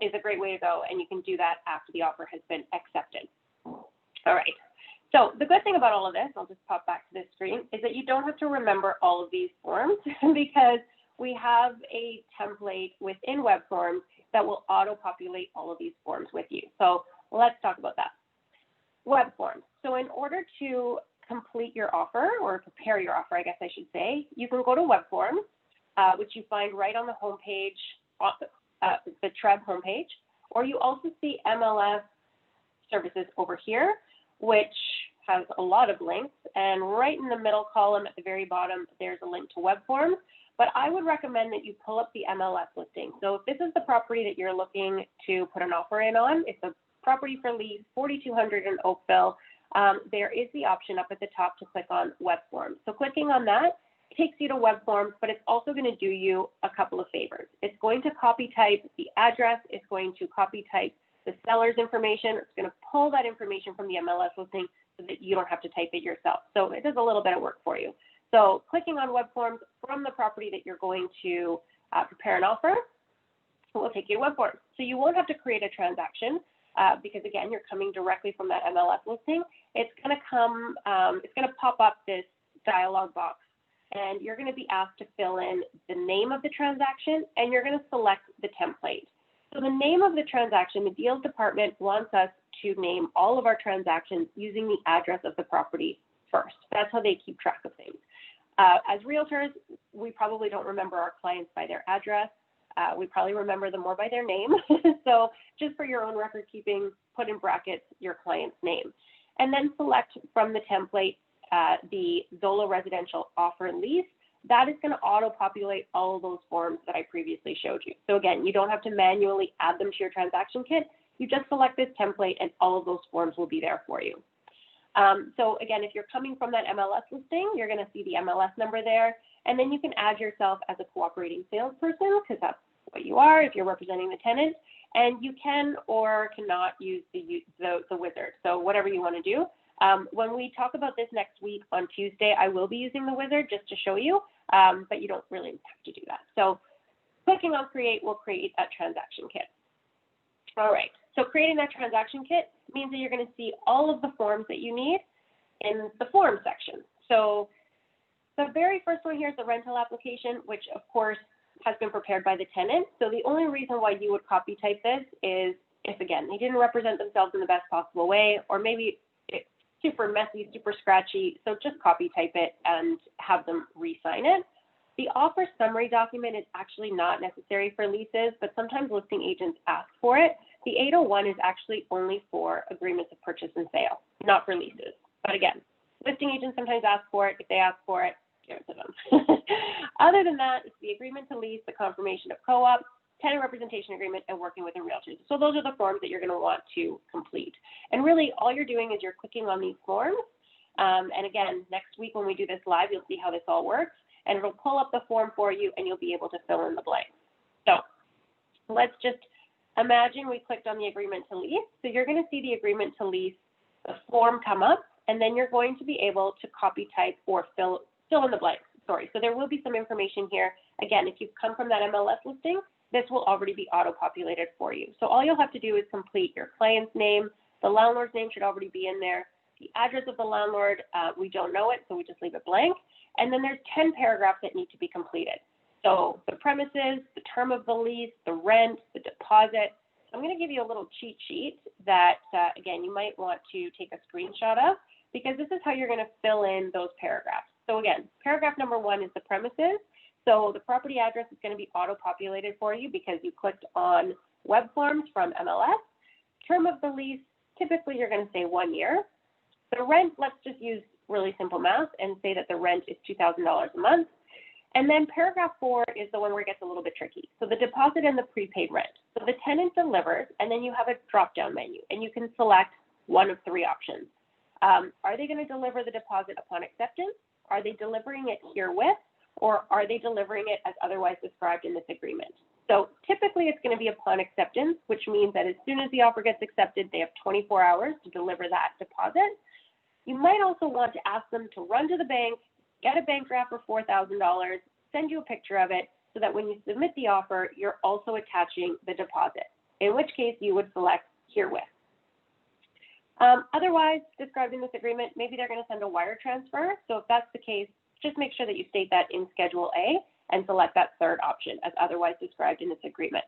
Speaker 1: is a great way to go, and you can do that after the offer has been accepted. All right. So the good thing about all of this, I'll just pop back to this screen, is that you don't have to remember all of these forms because we have a template within web forms that will auto-populate all of these forms with you. So let's talk about that. Web forms. So in order to complete your offer, or prepare your offer, I guess I should say, you can go to web forms, which you find right on the homepage, the TREB homepage, or you also see MLS services over here, which has a lot of links, and right in the middle column at the very bottom, there's a link to web forms. But I would recommend that you pull up the MLS listing. So if this is the property that you're looking to put an offer in on, it's a property for lease, 4,200 in Oakville, there is the option up at the top to click on web forms. So clicking on that takes you to web forms, but it's also going to do you a couple of favors. It's going to copy type the address, it's going to copy type the seller's information, it's going to pull that information from the MLS listing so that you don't have to type it yourself. So it does a little bit of work for you. So clicking on web forms from the property that you're going to prepare an offer will take you to web forms. So you won't have to create a transaction because again, you're coming directly from that MLS listing. It's going to come, it's going to pop up this dialog box, and you're going to be asked to fill in the name of the transaction, and you're going to select the template. So the name of the transaction, the deals department wants us to name all of our transactions using the address of the property first. That's how they keep track of things. As realtors, we probably don't remember our clients by their address. We probably remember them more by their name. So just for your own record keeping, put in brackets your client's name. And then select from the template the Zolo residential offer lease. That is going to auto-populate all of those forms that I previously showed you. So again, you don't have to manually add them to your transaction kit. You just select this template and all of those forms will be there for you. So again, if you're coming from that MLS listing, you're going to see the MLS number there, and then you can add yourself as a cooperating salesperson because that's what you are if you're representing the tenant, and you can or cannot use the wizard. So whatever you want to do. When we talk about this next week on Tuesday, I will be using the wizard just to show you, but you don't really have to do that. So clicking on create will create that transaction kit. All right, so creating that transaction kit means that you're going to see all of the forms that you need in the form section. So the very first one here is the rental application, which of course has been prepared by the tenant. So the only reason why you would copy type this is if, again, they didn't represent themselves in the best possible way, or maybe it's super messy, super scratchy. So just copy type it and have them re-sign it. The offer summary document is actually not necessary for leases, but sometimes listing agents ask for it. The 801 is actually only for agreements of purchase and sale, not for leases. But again, listing agents sometimes ask for it. If they ask for it, give it to them. Other than that, it's the agreement to lease, the confirmation of co-op, tenant representation agreement, and working with a realtor. So those are the forms that you're going to want to complete. And really, all you're doing is you're clicking on these forms. And again, next week when we do this live, you'll see how this all works. And it'll pull up the form for you, and you'll be able to fill in the blanks. So let's just imagine we clicked on the agreement to lease. So you're going to see the agreement to lease, the form come up, and then you're going to be able to copy type or fill in the blanks. Sorry. So there will be some information here. Again, if you've come from that MLS listing, this will already be auto-populated for you. So all you'll have to do is complete your client's name. The landlord's name should already be in there. The address of the landlord, we don't know it, so we just leave it blank. And then there's 10 paragraphs that need to be completed. So the premises, the term of the lease, the rent, the deposit. I'm going to give you a little cheat sheet that, again, you might want to take a screenshot of, because this is how you're going to fill in those paragraphs. So again, paragraph number 1 is the premises. So the property address is going to be auto-populated for you because you clicked on web forms from MLS. Term of the lease, typically you're going to say 1 year. The rent, let's just use really simple math and say that the rent is $2,000 a month. And then paragraph 4 is the one where it gets a little bit tricky. So the deposit and the prepaid rent. So the tenant delivers, and then you have a drop-down menu, and you can select one of 3 options. Are they going to deliver the deposit upon acceptance? Are they delivering it herewith? Or are they delivering it as otherwise described in this agreement? So typically it's going to be upon acceptance, which means that as soon as the offer gets accepted, they have 24 hours to deliver that deposit. You might also want to ask them to run to the bank, get a bank draft for $4,000, send you a picture of it so that when you submit the offer, you're also attaching the deposit, in which case you would select herewith. Otherwise, described in this agreement, maybe they're going to send a wire transfer. So if that's the case, just make sure that you state that in Schedule A and select that third option as otherwise described in this agreement.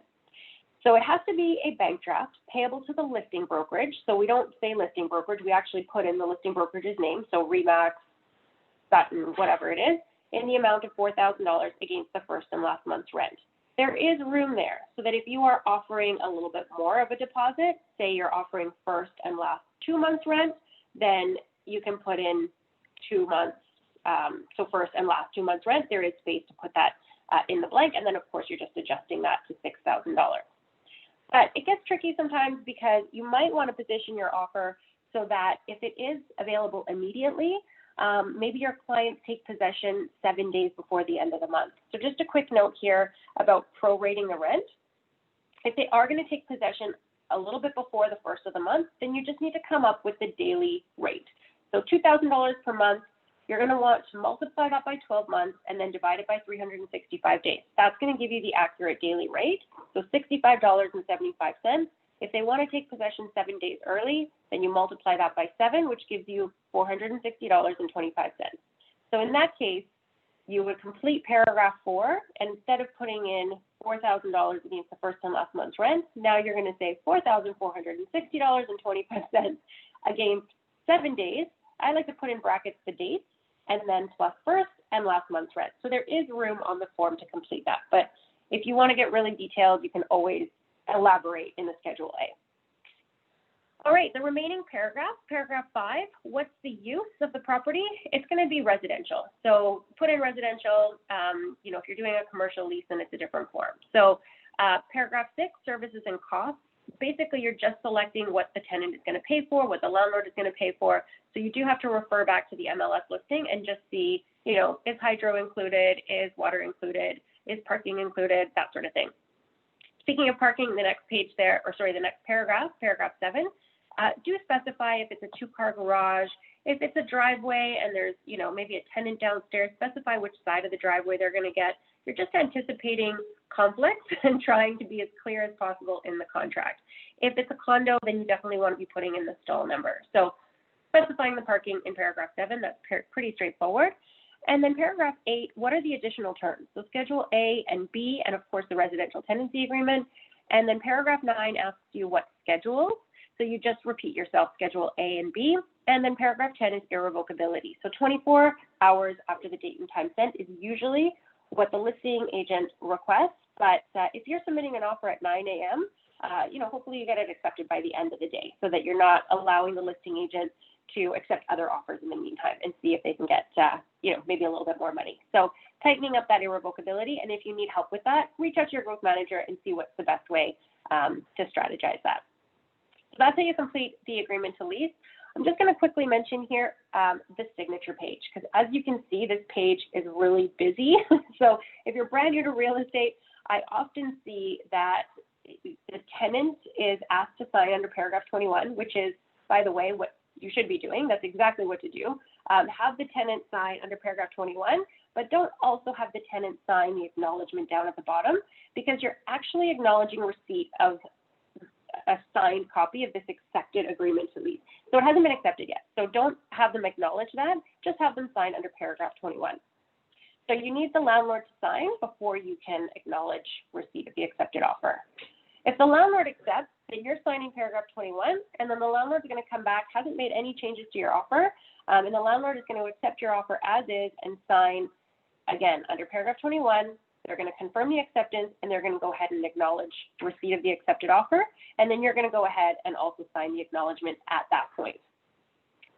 Speaker 1: So it has to be a bank draft payable to the listing brokerage. So we don't say listing brokerage, we actually put in the listing brokerage's name, so Remax, Sutton, whatever it is, in the amount of $4,000 against the first and last month's rent. There is room there so that if you are offering a little bit more of a deposit, say you're offering first and last 2 months rent, then you can put in 2 months, so first and last 2 months rent, there is space to put that in the blank, and then of course you're just adjusting that to $6,000. But it gets tricky sometimes because you might want to position your offer so that if it is available immediately, maybe your clients take possession 7 days before the end of the month. So just a quick note here about prorating the rent. If they are going to take possession a little bit before the first of the month, then you just need to come up with the daily rate. So $2,000 per month, you're going to want to multiply that by 12 months and then divide it by 365 days. That's going to give you the accurate daily rate. So $65.75. If they want to take possession 7 days early, then you multiply that by 7, which gives you $460.25. So in that case, you would complete paragraph 4, and instead of putting in $4,000 against the first and last month's rent, now you're going to say $4,460.25 against 7 days. I like to put in brackets the dates, and then plus first and last month's rent. So there is room on the form to complete that. But if you want to get really detailed, you can always elaborate in the Schedule A. All right, the remaining paragraph, paragraph 5, what's the use of the property? It's going to be residential. So put in residential, if you're doing a commercial lease, then it's a different form. So paragraph 6, services and costs. Basically, you're just selecting what the tenant is going to pay for, what the landlord is going to pay for. So you do have to refer back to the MLS listing and just see, is hydro included, is water included, is parking included, that sort of thing. Speaking of parking, the next paragraph, paragraph 7, do specify if it's a 2-car garage, if it's a driveway and there's, maybe a tenant downstairs, specify which side of the driveway they're going to get. You're just anticipating conflict and trying to be as clear as possible in the contract. If it's a condo, then you definitely want to be putting in the stall number. So specifying the parking in paragraph 7, that's pretty straightforward. And then paragraph 8, what are the additional terms? So Schedule A and B, and of course the residential tenancy agreement. And then paragraph 9 asks you what schedules. So you just repeat yourself, Schedule A and B. And then paragraph 10 is irrevocability. So 24 hours after the date and time sent is usually what the listing agent requests. But if you're submitting an offer at 9 a.m., hopefully you get it accepted by the end of the day so that you're not allowing the listing agent to accept other offers in the meantime and see if they can get, maybe a little bit more money. So tightening up that irrevocability, and if you need help with that, reach out to your growth manager and see what's the best way to strategize that. So that's how you complete the agreement to lease. I'm just going to quickly mention here the signature page, because as you can see, this page is really busy. So if you're brand new to real estate, I often see that the tenant is asked to sign under paragraph 21, which is, by the way, what you should be doing. That's exactly what to do. Have the tenant sign under paragraph 21, but don't also have the tenant sign the acknowledgement down at the bottom, because you're actually acknowledging receipt of a signed copy of this accepted agreement to lease. So it hasn't been accepted yet. So don't have them acknowledge that, just have them sign under paragraph 21. So you need the landlord to sign before you can acknowledge receipt of the accepted offer. If the landlord accepts, then you're signing paragraph 21, and then the landlord is going to come back, hasn't made any changes to your offer, and the landlord is going to accept your offer as is and sign, again, under paragraph 21. They're going to confirm the acceptance, and they're going to go ahead and acknowledge receipt of the accepted offer, and then you're going to go ahead and also sign the acknowledgement at that point.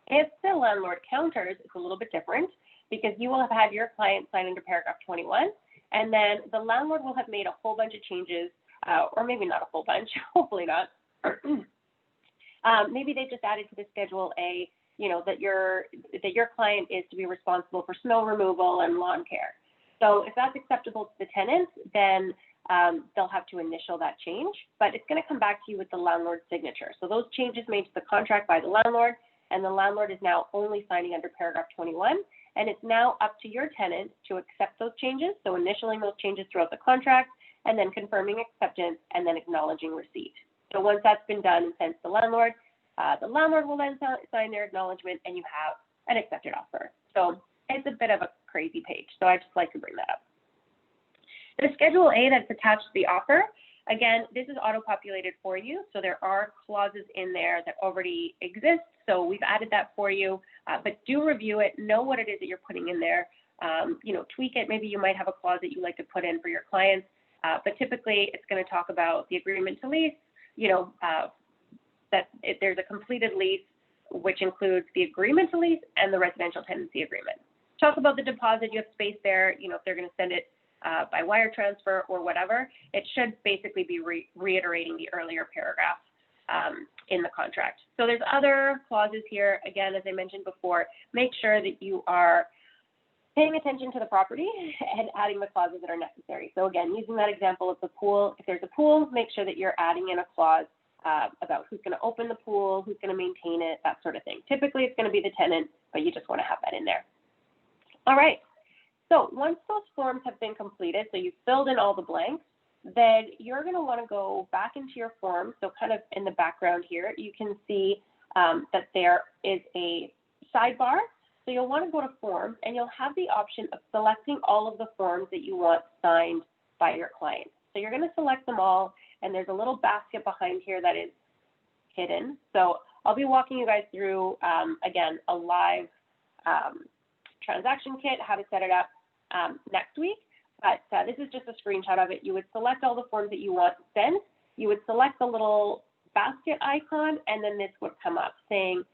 Speaker 1: If the landlord counters, it's a little bit different, because you will have had your client sign under paragraph 21, and then the landlord will have made a whole bunch of changes, or maybe not a whole bunch, hopefully not. Maybe they just added to the Schedule A, that your client is to be responsible for snow removal and lawn care. So if that's acceptable to the tenant, then they'll have to initial that change, but it's going to come back to you with the landlord's signature. So those changes made to the contract by the landlord, and the landlord is now only signing under paragraph 21, and it's now up to your tenant to accept those changes, so initialing those changes throughout the contract, and then confirming acceptance, and then acknowledging receipt. So once that's been done and sent to the landlord will then sign their acknowledgement, and you have an accepted offer. So it's a bit of a crazy page, so I just like to bring that up. The Schedule A that's attached to the offer, again, this is auto-populated for you, so there are clauses in there that already exist, so we've added that for you, but do review it, know what it is that you're putting in there, tweak it. Maybe you might have a clause that you like to put in for your clients, but typically it's going to talk about the agreement to lease, that there's a completed lease, which includes the agreement to lease and the residential tenancy agreement. Talk about the deposit, you have space there, if they're going to send it by wire transfer or whatever, it should basically be reiterating the earlier paragraph in the contract. So there's other clauses here. Again, as I mentioned before, make sure that you are paying attention to the property and adding the clauses that are necessary. So again, using that example of the pool, if there's a pool, make sure that you're adding in a clause about who's going to open the pool, who's going to maintain it, that sort of thing. Typically, it's going to be the tenant, but you just want to have that in there. All right. So once those forms have been completed, so you've filled in all the blanks, then you're going to want to go back into your form. So kind of in the background here, you can see that there is a sidebar. So you'll want to go to Forms, and you'll have the option of selecting all of the forms that you want signed by your client. So you're going to select them all, and there's a little basket behind here that is hidden. So I'll be walking you guys through, again, a live transaction kit, how to set it up next week. But this is just a screenshot of it. You would select all the forms that you want sent. You would select the little basket icon, and then this would come up saying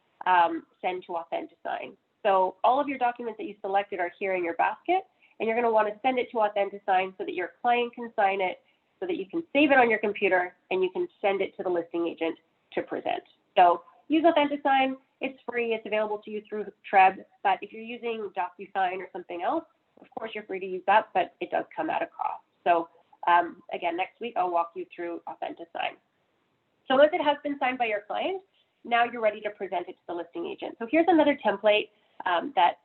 Speaker 1: send to AuthentiSign. So all of your documents that you selected are here in your basket, and you're going to want to send it to AuthentiSign so that your client can sign it, so that you can save it on your computer, and you can send it to the listing agent to present. So use AuthentiSign. It's free. It's available to you through Treb. But if you're using DocuSign or something else, of course, you're free to use that, but it does come at a cost. So again, next week, I'll walk you through AuthentiSign. So once it has been signed by your client, now you're ready to present it to the listing agent. So here's another template that,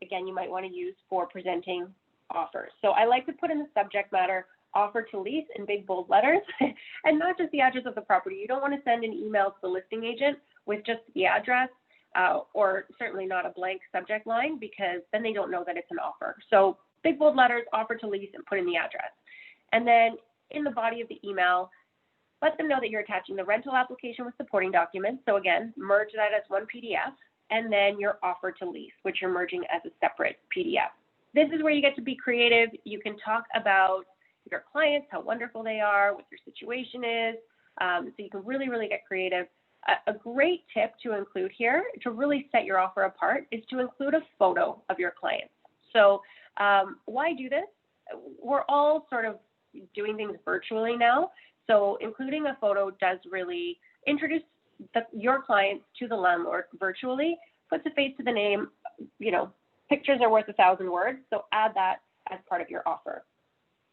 Speaker 1: again, you might want to use for presenting offers. So I like to put in the subject matter, offer to lease in big bold letters, and not just the address of the property. You don't want to send an email to the listing agent with just the address, or certainly not a blank subject line, because then they don't know that it's an offer. So big bold letters, offer to lease, and put in the address. And then in the body of the email, let them know that you're attaching the rental application with supporting documents. So again, merge that as one PDF, and then your offer to lease, which you're merging as a separate PDF. This is where you get to be creative. You can talk about your clients, how wonderful they are, what your situation is. So you can really, really get creative. A great tip to include here to really set your offer apart is to include a photo of your client. So why do this? We're all sort of doing things virtually now. So including a photo does really introduce your clients to the landlord virtually, puts a face to the name. Pictures are worth 1,000 words. So add that as part of your offer.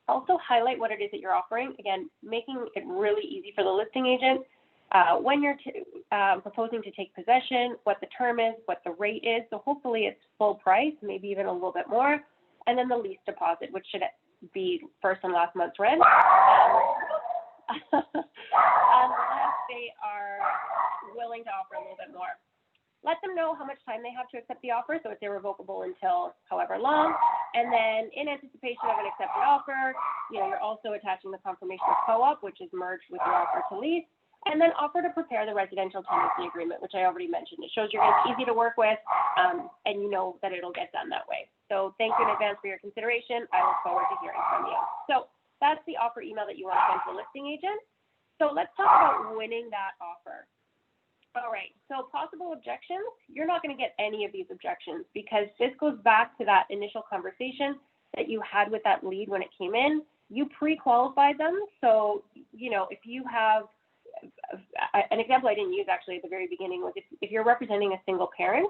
Speaker 1: Also highlight what it is that you're offering. Again, making it really easy for the listing agent. When you're proposing to take possession, what the term is, what the rate is. So hopefully it's full price, maybe even a little bit more. And then the lease deposit, which should be first and last month's rent. Unless they are willing to offer a little bit more. Let them know how much time they have to accept the offer, so it's irrevocable until however long. And then in anticipation of an accepted offer, you're also attaching the confirmation of co-op, which is merged with your offer to lease. And then offer to prepare the residential tenancy agreement, which I already mentioned. It shows you're going to be easy to work with, and you know that it'll get done that way. So thank you in advance for your consideration. I look forward to hearing from you. So that's the offer email that you want to send to the listing agent. So let's talk about winning that offer. All right, so possible objections. You're not going to get any of these objections because this goes back to that initial conversation that you had with that lead when it came in. You pre-qualified them. So, if you have an example I didn't use actually at the very beginning was if you're representing a single parent,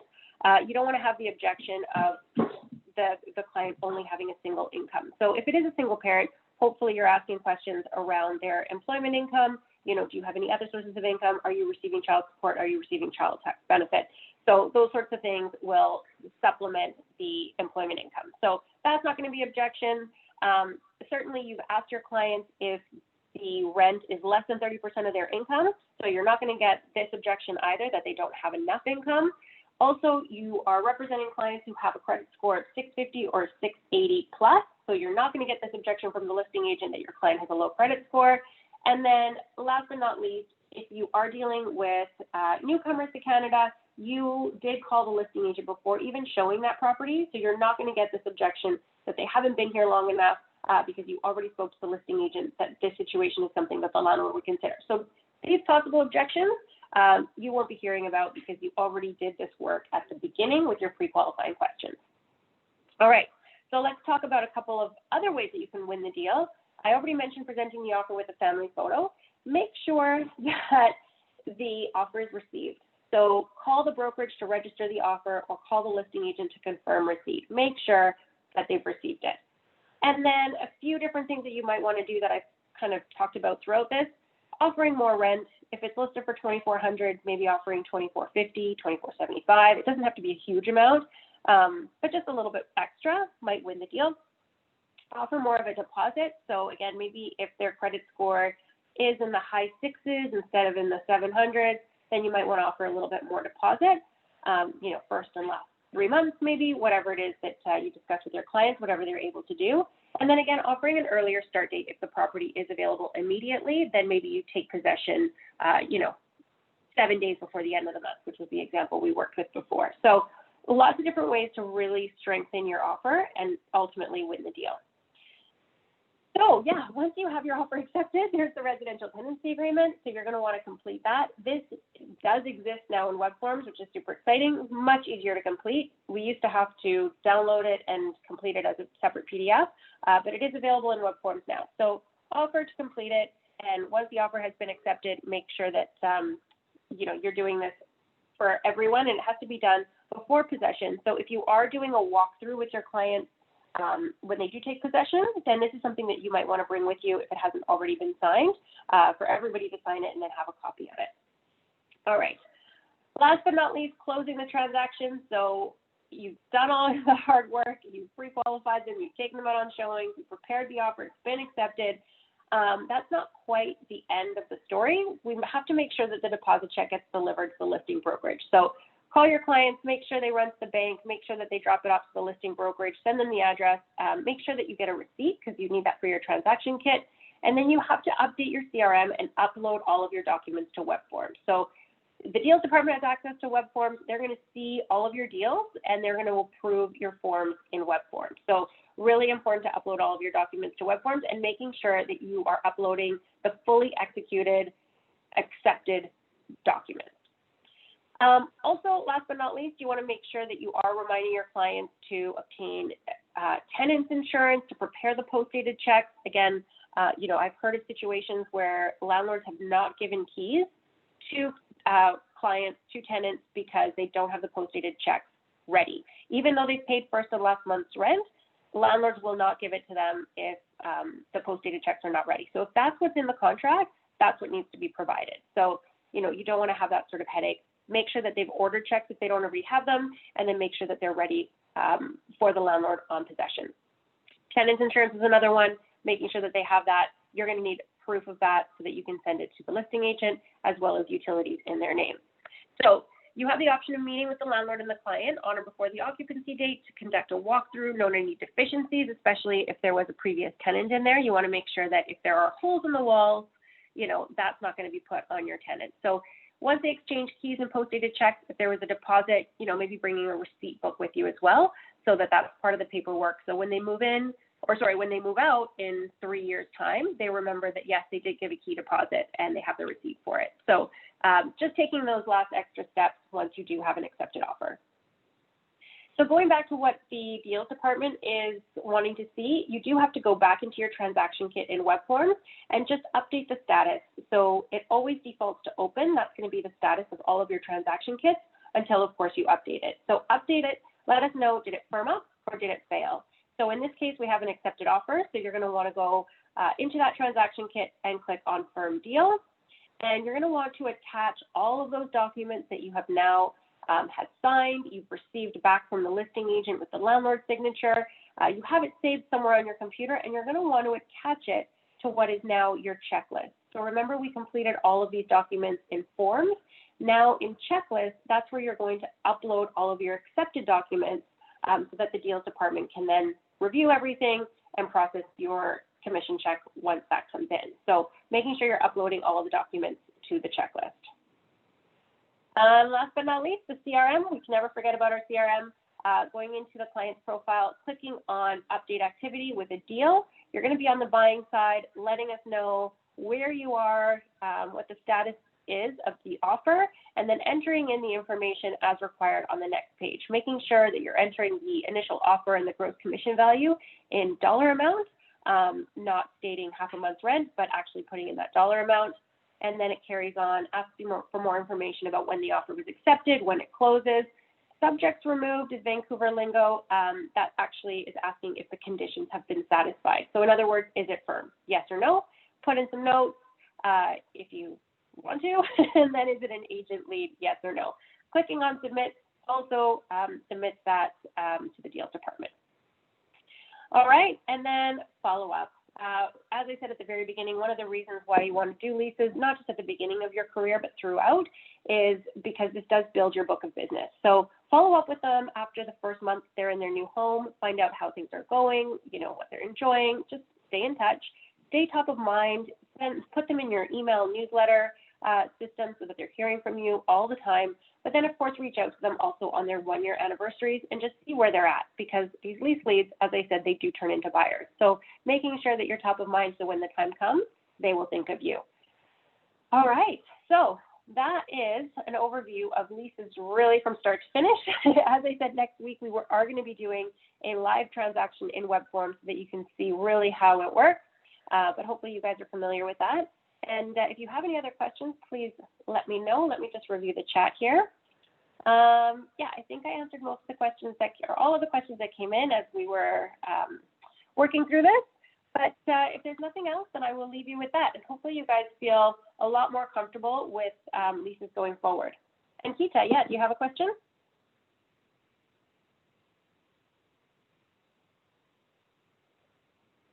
Speaker 1: you don't want to have the objection of the client only having a single income. So if it is a single parent, hopefully you're asking questions around their employment income. Do you have any other sources of income? Are you receiving child support? Are you receiving child tax benefit? So those sorts of things will supplement the employment income. So that's not going to be objection. Certainly you've asked your clients if the rent is less than 30% of their income. So you're not going to get this objection either, that they don't have enough income. Also, you are representing clients who have a credit score of 650 or 680 plus. So you're not going to get this objection from the listing agent that your client has a low credit score. And then last but not least, if you are dealing with newcomers to Canada, you did call the listing agent before even showing that property. So you're not going to get this objection that they haven't been here long enough because you already spoke to the listing agent that this situation is something that the landlord would consider. So these possible objections you won't be hearing about because you already did this work at the beginning with your pre-qualifying questions. All right, so let's talk about a couple of other ways that you can win the deal. I already mentioned presenting the offer with a family photo. Make sure that the offer is received. So call the brokerage to register the offer or call the listing agent to confirm receipt. Make sure that they've received it. And then a few different things that you might want to do that I've kind of talked about throughout this. Offering more rent. If it's listed for $2,400, maybe offering $2,450, $2,475. It doesn't have to be a huge amount, but just a little bit extra might win the deal. Offer more of a deposit. So again, maybe if their credit score is in the high sixes instead of in the 700s, then you might want to offer a little bit more deposit, first and last 3 months, maybe, whatever it is that you discuss with your clients, whatever they're able to do. And then again, offering an earlier start date. If the property is available immediately, then maybe you take possession, 7 days before the end of the month, which was the example we worked with before. So lots of different ways to really strengthen your offer and ultimately win the deal. So yeah, once you have your offer accepted, there's the residential tenancy agreement. So you're going to want to complete that. This does exist now in web forms, which is super exciting, much easier to complete. We used to have to download it and complete it as a separate PDF, but it is available in web forms now. So offer to complete it. And once the offer has been accepted, make sure that, you're doing this for everyone, and it has to be done before possession. So if you are doing a walkthrough with your client, when they do take possession, then this is something that you might want to bring with you if it hasn't already been signed, for everybody to sign it and then have a copy of it. All right. Last but not least, closing the transaction. So you've done all the hard work, you've pre-qualified them, you've taken them out on showings, you've prepared the offer, it's been accepted. That's not quite the end of the story. We have to make sure that the deposit check gets delivered to the listing brokerage. So call your clients, make sure they run to the bank, make sure that they drop it off to the listing brokerage, send them the address, make sure that you get a receipt because you need that for your transaction kit. And then you have to update your CRM and upload all of your documents to web forms. So the deals department has access to web forms. They're going to see all of your deals and they're going to approve your forms in web forms. So really important to upload all of your documents to web forms and making sure that you are uploading the fully executed, accepted documents. Also, last but not least, you want to make sure that you are reminding your clients to obtain tenants insurance, to prepare the post-dated checks. Again, I've heard of situations where landlords have not given keys to clients, to tenants, because they don't have the post-dated checks ready. Even though they've paid first and last month's rent, landlords will not give it to them if the post-dated checks are not ready. So if that's what's in the contract, that's what needs to be provided. So, you don't want to have that sort of headache. Make sure that they've ordered checks if they don't already have them, and then make sure that they're ready for the landlord on possession. Tenants insurance is another one, making sure that they have that. You're going to need proof of that so that you can send it to the listing agent, as well as utilities in their name. So you have the option of meeting with the landlord and the client on or before the occupancy date to conduct a walkthrough, note any deficiencies, especially if there was a previous tenant in there. You want to make sure that if there are holes in the walls, that's not going to be put on your tenant. So once they exchange keys and post-dated checks, if there was a deposit, maybe bringing a receipt book with you as well, so that that's part of the paperwork. So when they move out in 3 years' time, they remember that, yes, they did give a key deposit and they have the receipt for it. So just taking those last extra steps once you do have an accepted offer. So going back to what the deals department is wanting to see, you do have to go back into your transaction kit in web forms and just update the status. So it always defaults to open. That's going to be the status of all of your transaction kits until, of course, you update it. So update it. Let us know, did it firm up or did it fail? So in this case, we have an accepted offer. So you're going to want to go into that transaction kit and click on Firm Deals. And you're going to want to attach all of those documents that you have now has signed, you've received back from the listing agent with the landlord's signature. You have it saved somewhere on your computer, and you're going to want to attach it to what is now your checklist. So remember, we completed all of these documents in forms. Now in checklist, that's where you're going to upload all of your accepted documents so that the deals department can then review everything and process your commission check once that comes in. So making sure you're uploading all of the documents to the checklist. Last but not least, the CRM. We can never forget about our CRM. Going into the client's profile, clicking on update activity with a deal. You're going to be on the buying side, letting us know where you are, what the status is of the offer, and then entering in the information as required on the next page, making sure that you're entering the initial offer and the gross commission value in dollar amount, not stating half a month's rent, but actually putting in that dollar amount. And then it carries on, asking for more information about when the offer was accepted, when it closes. Subjects removed is Vancouver lingo. That actually is asking if the conditions have been satisfied. So in other words, is it firm? Yes or no? Put in some notes if you want to, and then is it an agent lead? Yes or no? Clicking on submit also submits that to the deals department. All right, and then follow up. As I said at the very beginning, one of the reasons why you want to do leases, not just at the beginning of your career, but throughout, is because this does build your book of business. So follow up with them after the first month they're in their new home, find out how things are going, what they're enjoying, just stay in touch, stay top of mind, and put them in your email newsletter system so that they're hearing from you all the time. But then, of course, reach out to them also on their one-year anniversaries and just see where they're at, because these lease leads, as I said, they do turn into buyers. So making sure that you're top of mind so when the time comes, they will think of you. All right, so that is an overview of leases really from start to finish. As I said, next week we are going to be doing a live transaction in web form so that you can see really how it works. But hopefully you guys are familiar with that. And if you have any other questions, please let me know. Let me just review the chat here. Yeah, I think I answered most of the questions or all of the questions that came in as we were working through this. But if there's nothing else, then I will leave you with that. And hopefully you guys feel a lot more comfortable with leases going forward. And Kita, yeah, do you have a question?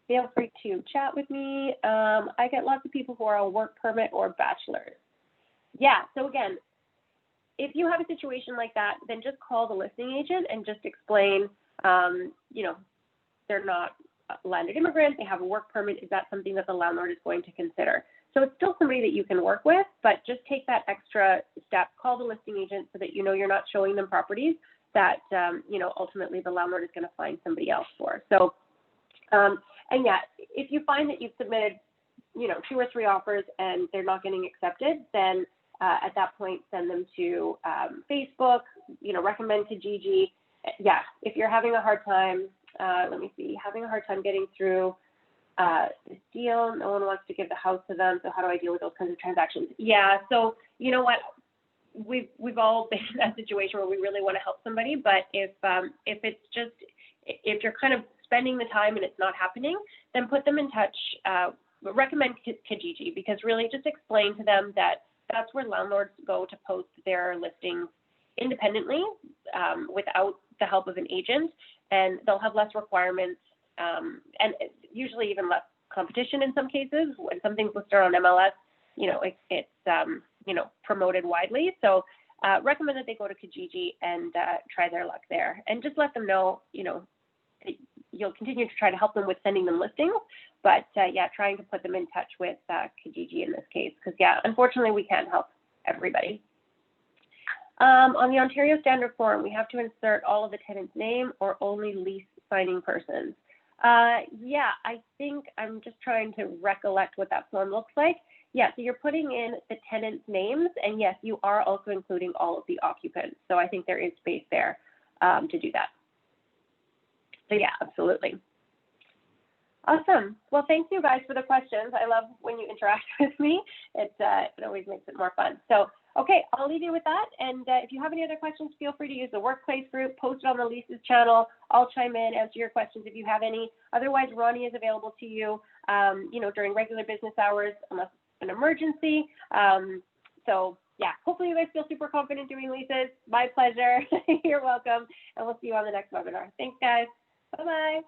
Speaker 1: Feel free to chat with me. I get lots of people who are on work permit or bachelors. Yeah, so again, if you have a situation like that, then just call the listing agent and just explain, they're not landed immigrants, they have a work permit. Is that something that the landlord is going to consider? So it's still somebody that you can work with, but just take that extra step, call the listing agent so that you're not showing them properties that, ultimately the landlord is going to find somebody else for. So, and yeah, if you find that you've submitted, 2 or 3 offers and they're not getting accepted, then at that point, send them to Facebook, recommend to Gigi. Yeah, if you're having a hard time, having a hard time getting through this deal, no one wants to give the house to them, so how do I deal with those kinds of transactions? Yeah, so you know what? We've all been in that situation where we really want to help somebody, but if you're kind of spending the time and it's not happening, then put them in touch, recommend Kijiji, because really just explain to them that that's where landlords go to post their listings independently without the help of an agent, and they'll have less requirements and usually even less competition in some cases. When something's listed on MLS, it's promoted widely. So recommend that they go to Kijiji and try their luck there, and just let them know, you'll continue to try to help them with sending them listings, but trying to put them in touch with Kijiji in this case, because unfortunately we can't help everybody. On the Ontario Standard Form, we have to insert all of the tenant's name or only lease signing persons. I think I'm just trying to recollect what that form looks like. Yeah, so you're putting in the tenant's names, and yes, you are also including all of the occupants. So I think there is space there to do that. So yeah, absolutely. Awesome. Well, thank you guys for the questions. I love when you interact with me. It always makes it more fun. So, okay, I'll leave you with that. And if you have any other questions, feel free to use the workplace group, post it on the Leases channel. I'll chime in, answer your questions if you have any. Otherwise, Ronnie is available to you, during regular business hours, unless it's an emergency. So yeah, hopefully you guys feel super confident doing leases. My pleasure. You're welcome. And we'll see you on the next webinar. Thanks, guys. Bye-bye.